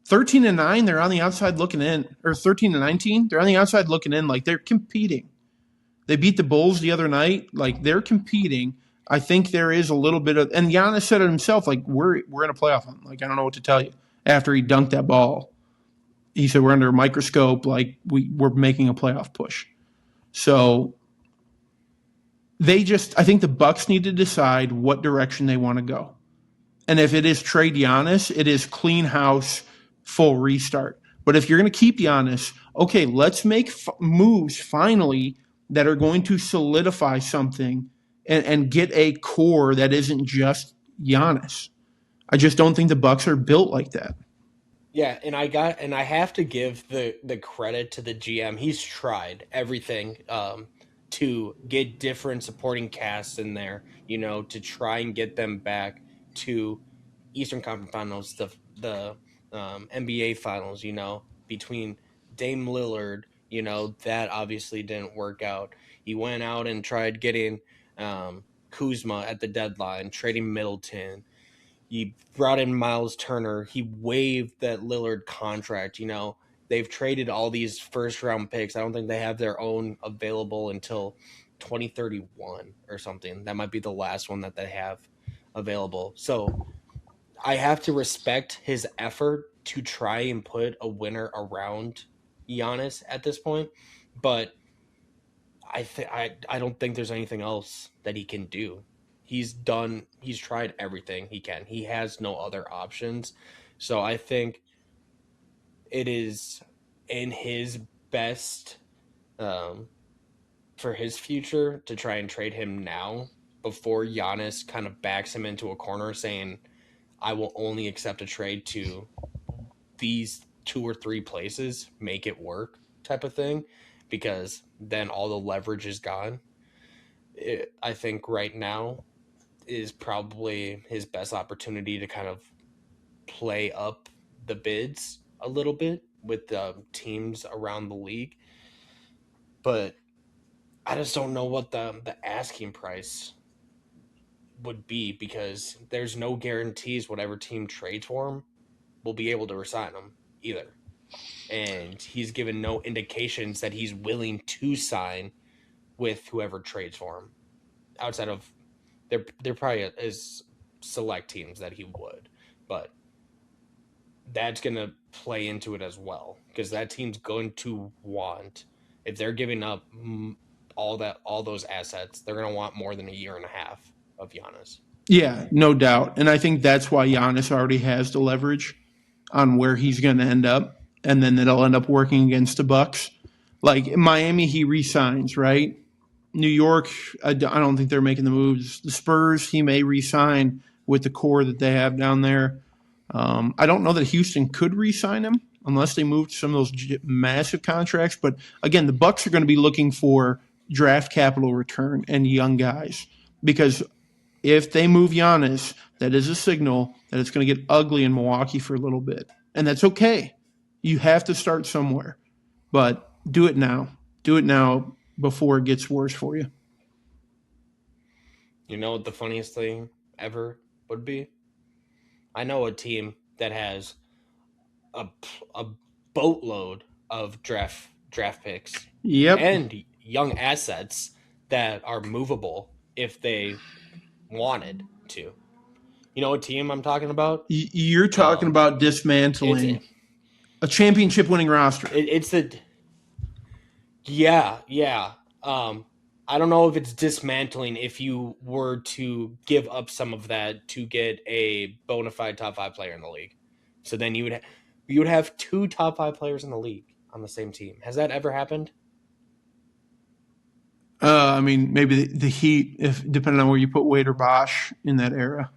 13-9, they're on the outside looking in, or 13-19, they're on the outside looking in. Like they're competing. They beat the Bulls the other night. Like they're competing. I think there is a little bit of, and Giannis said it himself. Like we're in a playoff hunt. Like I don't know what to tell you. After he dunked that ball, he said we're under a microscope. Like we're making a playoff push. So I think the Bucks need to decide what direction they want to go. And if it is trade Giannis, it is clean house, full restart. But if you're going to keep Giannis, okay, let's make moves finally that are going to solidify something and get a core that isn't just Giannis. I just don't think the Bucks are built like that.
Yeah, and I have to give the credit to the GM. He's tried everything to get different supporting casts in there, to try and get them back to Eastern Conference Finals, the NBA Finals, between Dame Lillard, that obviously didn't work out. He went out and tried getting Kuzma at the deadline, trading Middleton. He brought in Miles Turner. He waived that Lillard contract. They've traded all these first round picks. I don't think they have their own available until 2031 or something. That might be the last one that they have available. So I have to respect his effort to try and put a winner around Giannis at this point, but I don't think there's anything else that he can do. He's tried everything he can. He has no other options. So I think it is in his best for his future to try and trade him now before Giannis kind of backs him into a corner saying, I will only accept a trade to these 2 or 3 places, make it work type of thing, because then all the leverage is gone. I think right now is probably his best opportunity to kind of play up the bids a little bit with the teams around the league. But I just don't know what the asking price would be, because there's no guarantees whatever team trades for him will be able to resign him either. And he's given no indications that he's willing to sign with whoever trades for him. Outside of there probably is select teams that he would, but that's going to play into it as well, because that team's going to want, if they're giving up all those assets, they're going to want more than a year and a half of Giannis.
Yeah, no doubt. And I think that's why Giannis already has the leverage on where he's going to end up, and then it'll end up working against the Bucks. Like in Miami, he re-signs, right? New York, I don't think they're making the moves. The Spurs, he may re-sign with the core that they have down there. I don't know that Houston could re-sign him unless they moved some of those massive contracts. But again, the Bucks are going to be looking for draft capital return and young guys, because if they move Giannis, that is a signal that it's going to get ugly in Milwaukee for a little bit. And that's okay. You have to start somewhere. But do it now. Do it now before it gets worse for you.
You know what the funniest thing ever would be? I know a team that has a boatload of draft picks and young assets that are movable if they wanted to. You know what team I'm talking about?
You're talking about dismantling a championship-winning roster.
Yeah. I don't know if it's dismantling if you were to give up some of that to get a bona fide top 5 player in the league. So then you would have 2 top 5 players in the league on the same team. Has that ever happened?
I mean, maybe the Heat, if depending on where you put Wade or Bosh in that era.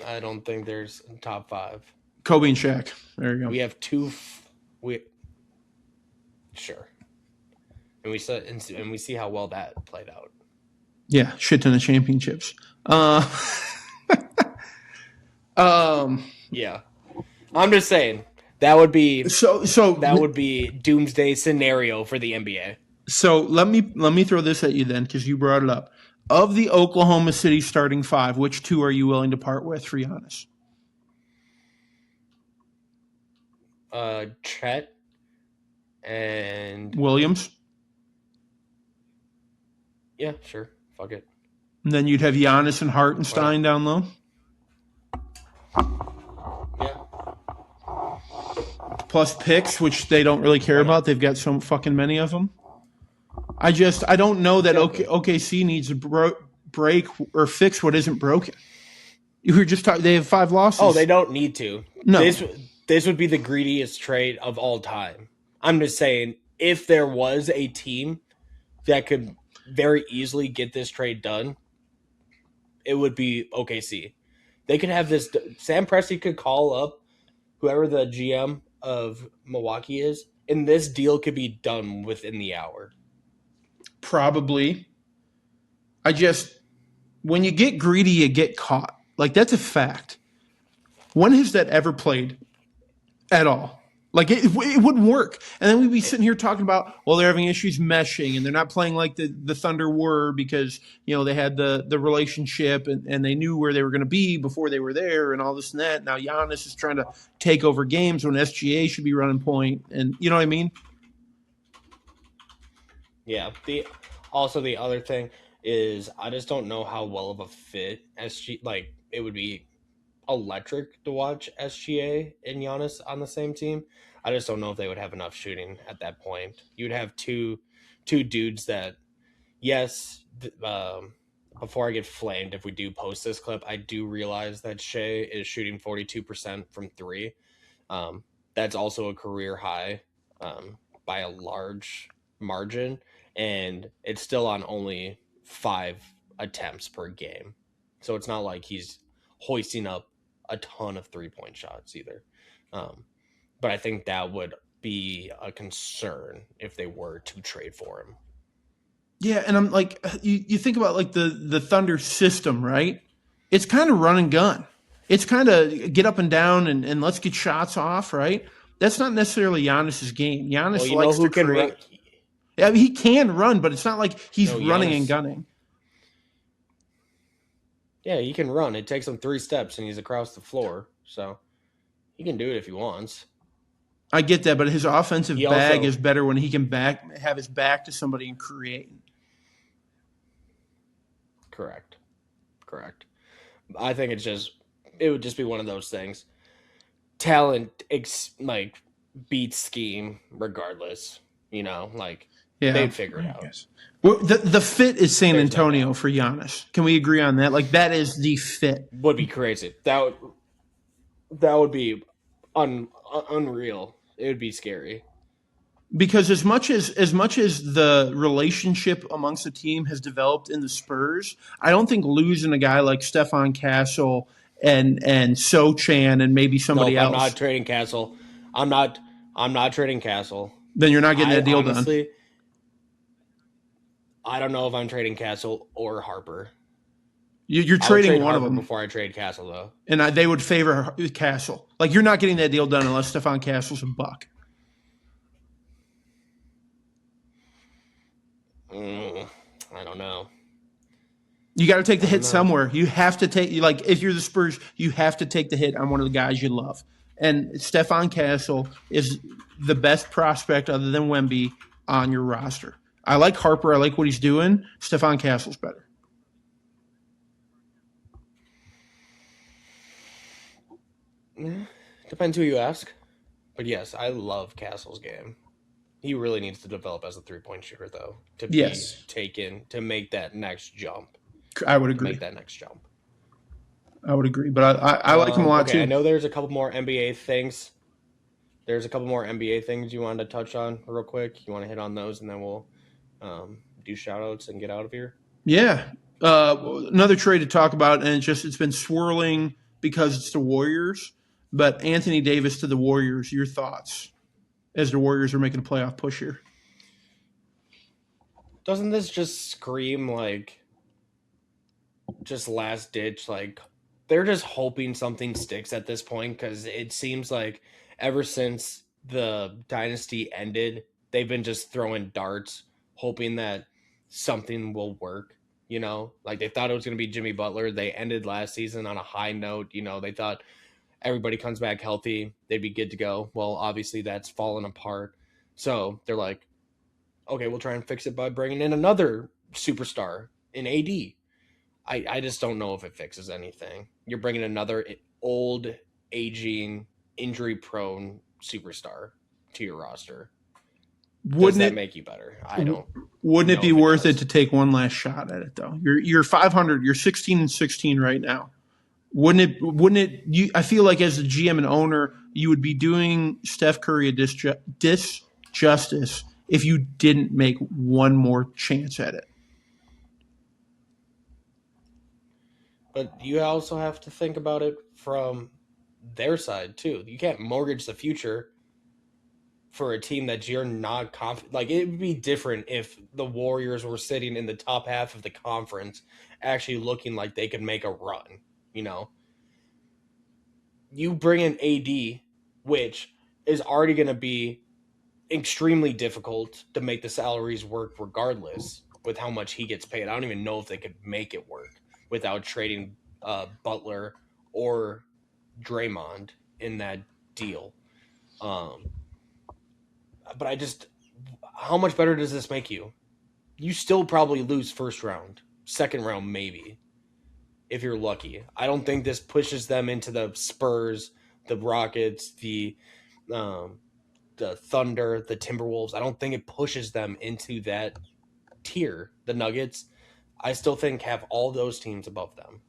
I don't think there's top 5.
Kobe and Shaq. There you go.
We have 2. Sure. And we see how well that played out.
Yeah, shit ton of championships.
Yeah. I'm just saying that would be that would be doomsday scenario for the NBA.
So let me throw this at you then, because you brought it up. Of the Oklahoma City starting 5, which 2 are you willing to part with for Giannis?
Chet and
Williams.
Yeah, sure. Fuck it.
And then you'd have Giannis and Hartenstein down low.
Yeah.
Plus picks, which they don't really care about. They've got so fucking many of them. I don't know that OKC needs to break or fix what isn't broken. You were just talking. They have 5 losses.
Oh, they don't need to.
No.
This would be the greediest trade of all time. I'm just saying, if there was a team that could very easily get this trade done, it would be OKC. They could have this. Sam Presti could call up whoever the GM of Milwaukee is, and this deal could be done within the hour.
Probably. When you get greedy, you get caught. Like, that's a fact. When has that ever played at all? Like, it wouldn't work. And then we'd be sitting here talking about, well, they're having issues meshing, and they're not playing like the Thunder were because, they had the relationship and they knew where they were going to be before they were there and all this and that. Now Giannis is trying to take over games when SGA should be running point. And you know what I mean?
Yeah. The other thing is I just don't know how well of a fit it would be electric to watch SGA and Giannis on the same team. I just don't know if they would have enough shooting at that point. You'd have two dudes that, yes, before I get flamed, if we do post this clip, I do realize that Shea is shooting 42% from three. That's also a career high by a large margin, and it's still on only 5 attempts per game. So it's not like he's hoisting up a ton of 3-point shots either. But I think that would be a concern if they were to trade for him.
Yeah, and I'm like, you think about like the Thunder system, right? It's kind of run and gun. It's kind of get up and down and let's get shots off, right? That's not necessarily Giannis's game. Giannis likes to create. Run. Yeah, I mean, he can run, but it's not like he's running and gunning.
Yeah, he can run. It takes him 3 steps, and he's across the floor. So he can do it if he wants.
I get that, but his offensive bag is better when he can have his back to somebody and create.
Correct. I think it would just be one of those things. Talent beats scheme regardless. They'd figure it out.
Well, the fit is San Antonio for Giannis. Can we agree on that? Like, that is the fit.
Would be crazy. That would be unreal. It would be scary.
Because as much as the relationship amongst the team has developed in the Spurs, I don't think losing a guy like Stephon Castle and Sochan and maybe somebody else.
I'm not trading Castle. I'm not trading Castle.
Then you're not getting that deal done.
I don't know if I'm trading Castle or Harper.
You're trading one of them
before I trade Castle, though.
And they would favor Castle. Like, you're not getting that deal done unless Stephon Castle's a buck.
I don't know.
You got to take the hit somewhere. You have to take, like, if you're the Spurs, you have to take the hit on one of the guys you love. And Stephon Castle is the best prospect other than Wemby on your roster. I like Harper. I like what he's doing. Stephon Castle's better.
Depends who you ask. But yes, I love Castle's game. He really needs to develop as a 3-point shooter, though, to be taken, to make that next jump.
I would agree. I would agree, but I like him a lot too.
I know there's a couple more NBA things. You wanted to touch on real quick. You want to hit on those, and then we'll do shout-outs and get out of here?
Yeah. Another trade to talk about, and it's been swirling because it's the Warriors, but Anthony Davis to the Warriors, your thoughts as the Warriors are making a playoff push here?
Doesn't this just scream like just last ditch? Like, they're just hoping something sticks at this point, because it seems like ever since the Dynasty ended, they've been just throwing darts, hoping that something will work. Like, they thought it was going to be Jimmy Butler. They ended last season on a high note. They thought everybody comes back healthy, they'd be good to go. Well, obviously that's fallen apart. So they're like, okay, we'll try and fix it by bringing in another superstar in AD. I just don't know if it fixes anything. You're bringing another old, aging, injury-prone superstar to your roster. Does that make you better? I don't.
Wouldn't it be worth it to take one last shot at it, though? You're 500. You're 16-16 right now. Wouldn't it? I feel like as the GM and owner, you would be doing Steph Curry a disjustice if you didn't make one more chance at it.
But you also have to think about it from their side too. You can't mortgage the future for a team that you're not confident. Like, it would be different if the Warriors were sitting in the top half of the conference, actually looking like they could make a run. You know, you bring in AD, which is already going to be extremely difficult to make the salaries work regardless with how much he gets paid. I don't even know if they could make it work without trading Butler or Draymond in that deal. But how much better does this make you? You still probably lose first round, second round maybe, if you're lucky. I don't think this pushes them into the Spurs, the Rockets, the Thunder, the Timberwolves. I don't think it pushes them into that tier. The Nuggets, I still think, have all those teams above them.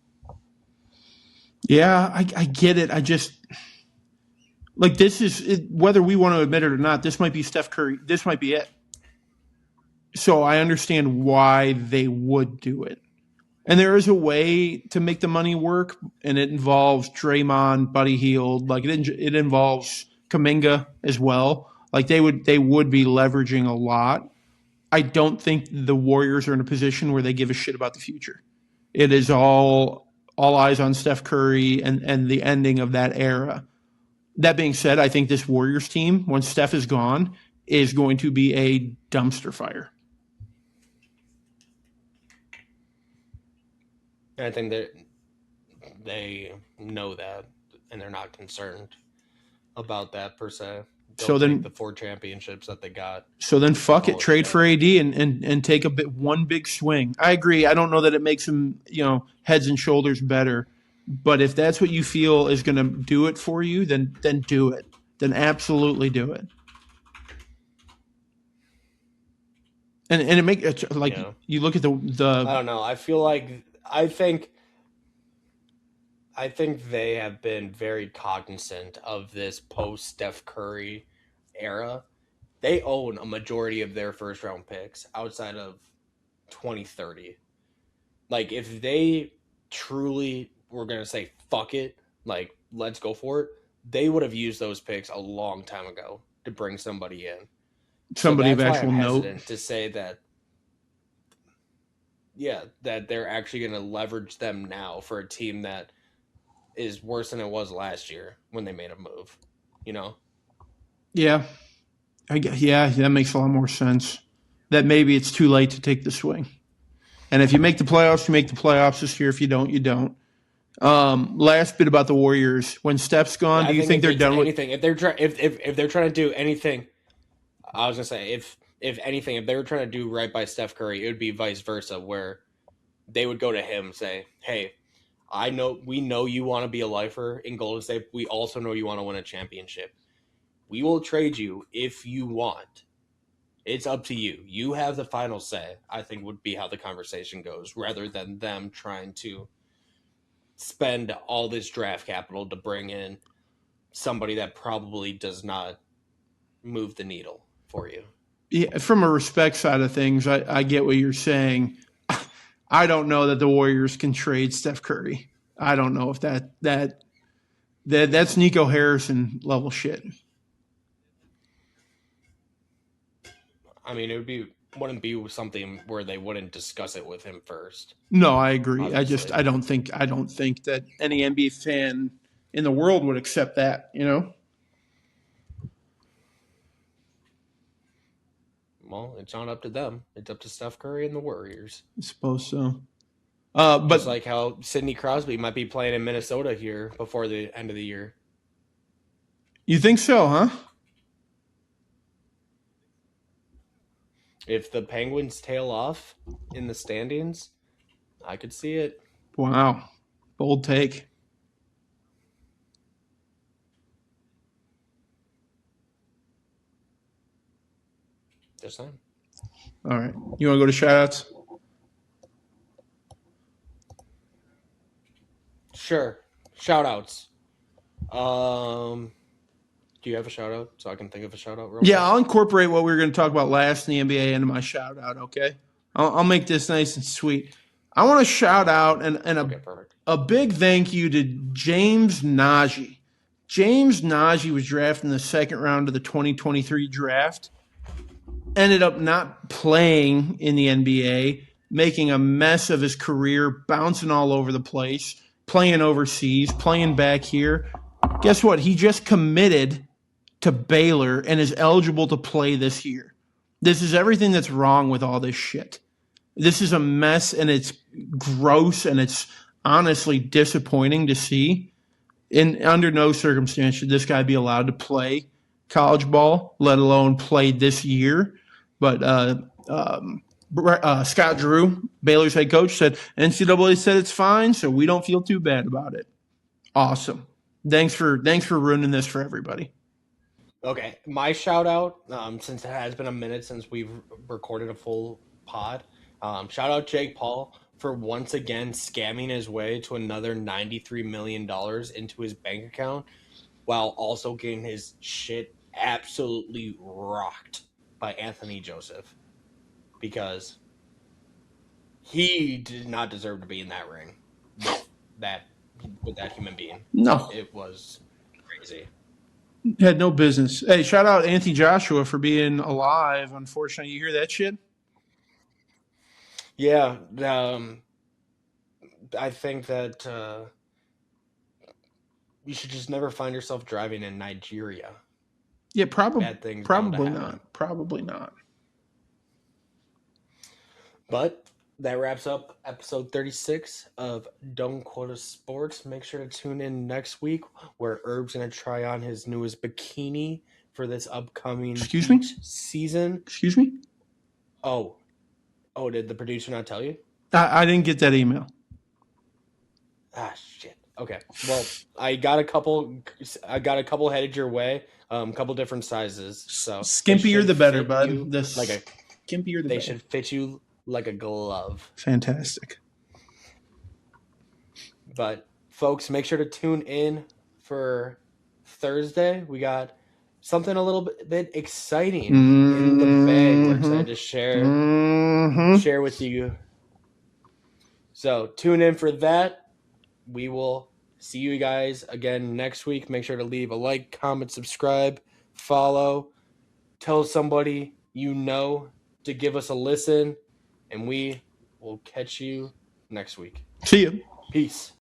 Yeah, I get it. I just like this is it, whether we want to admit it or not. This might be Steph Curry. This might be it. So I understand why they would do it. And there is a way to make the money work, and it involves Draymond, Buddy Hield, like it involves Kuminga as well. Like they would be leveraging a lot. I don't think the Warriors are in a position where they give a shit about the future. It is all eyes on Steph Curry and the ending of that era. That being said, I think this Warriors team, when Steph is gone, is going to be a dumpster fire.
And I think that they know that, and they're not concerned about that per se. They'll take the 4 championships that they got.
So then fuck it, trade for AD and take one big swing. I agree. I don't know that it makes him, heads and shoulders better. But if that's what you feel is going to do it for you, then do it. Then absolutely do it. And it makes you look at the
I don't know. I think they have been very cognizant of this post Steph Curry era. They own a majority of their first round picks outside of 2030. Like, if they truly were going to say, fuck it, like, let's go for it, they would have used those picks a long time ago to bring somebody in.
Somebody of actual note.
To say that, that they're actually going to leverage them now for a team that is worse than it was last year when they made a move,
Yeah. That makes a lot more sense. That maybe it's too late to take the swing. And if you make the playoffs, you make the playoffs this year. If you don't, you don't. Last bit about the Warriors. When Steph's gone, do you think they're done with
anything? If they're trying to do anything, I was gonna say if anything, if they were trying to do right by Steph Curry, it would be vice versa, where they would go to him and say, "Hey, we know you want to be a lifer in Golden State. We also know you want to win a championship. We will trade you if you want. It's up to you. You have the final say," I think would be how the conversation goes, rather than them trying to spend all this draft capital to bring in somebody that probably does not move the needle for you.
Yeah, from a respect side of things, I get what you're saying. I don't know that the Warriors can trade Steph Curry. I don't know if that's Nico Harrison level shit.
I mean, wouldn't be something where they wouldn't discuss it with him first.
No, I agree. Obviously. I don't think that any NBA fan in the world would accept that,
Well, it's not up to them. It's up to Steph Curry and the Warriors.
I suppose so.
But just like how Sidney Crosby might be playing in Minnesota here before the end of the year.
You think so, huh?
If the Penguins tail off in the standings, I could see it.
Wow. Bold take.
Just saying.
All right. You want to go to shout-outs?
Sure. Shout-outs. Do you have a shout-out so I can think of a shout-out real quick?
I'll incorporate what we were going to talk about last in the NBA into my shout-out, okay? I'll make this nice and sweet. I want to shout out and
Okay, perfect.
a big thank you to James Najee. James Najee was drafted in the second round of the 2023 draft. Ended up not playing in the NBA, making a mess of his career, bouncing all over the place, playing overseas, playing back here. Guess what? He just committed to Baylor and is eligible to play this year. This is everything that's wrong with all this shit. This is a mess, and it's gross, and it's honestly disappointing to see. Under no circumstance should this guy be allowed to play college ball, let alone play this year. But Scott Drew, Baylor's head coach, said NCAA said it's fine, so we don't feel too bad about it. Awesome. Thanks for ruining this for everybody.
Okay, my shout out, since it has been a minute since we've recorded a full pod, shout out Jake Paul for once again scamming his way to another $93 million into his bank account while also getting his shit absolutely rocked by Anthony Joseph, because he did not deserve to be in that ring with that human being.
No.
It was crazy.
Had no business. Hey, shout out Anthony Joshua for being alive. Unfortunately, you hear that shit?
Yeah, I think that you should just never find yourself driving in Nigeria.
Yeah,
Bad things bound to
probably
happen.
not. Probably not.
But that wraps up episode 36 of Don't Quote Us Sports. Make sure to tune in next week where Herb's going to try on his newest bikini for this upcoming season.
Excuse me?
Oh, did the producer not tell you?
I didn't get that email.
Ah, shit. Okay. Well, I got a couple headed your way. Couple different sizes. So
skimpier the better, bud.
Skimpier the better. They should fit you like a glove.
Fantastic.
But folks, make sure to tune in for Thursday. We got something a little bit exciting in the bag. We're excited to share with you. So tune in for that. We will see you guys again next week. Make sure to leave a like, comment, subscribe, follow. Tell somebody you know to give us a listen. And we will catch you next week.
See you.
Peace.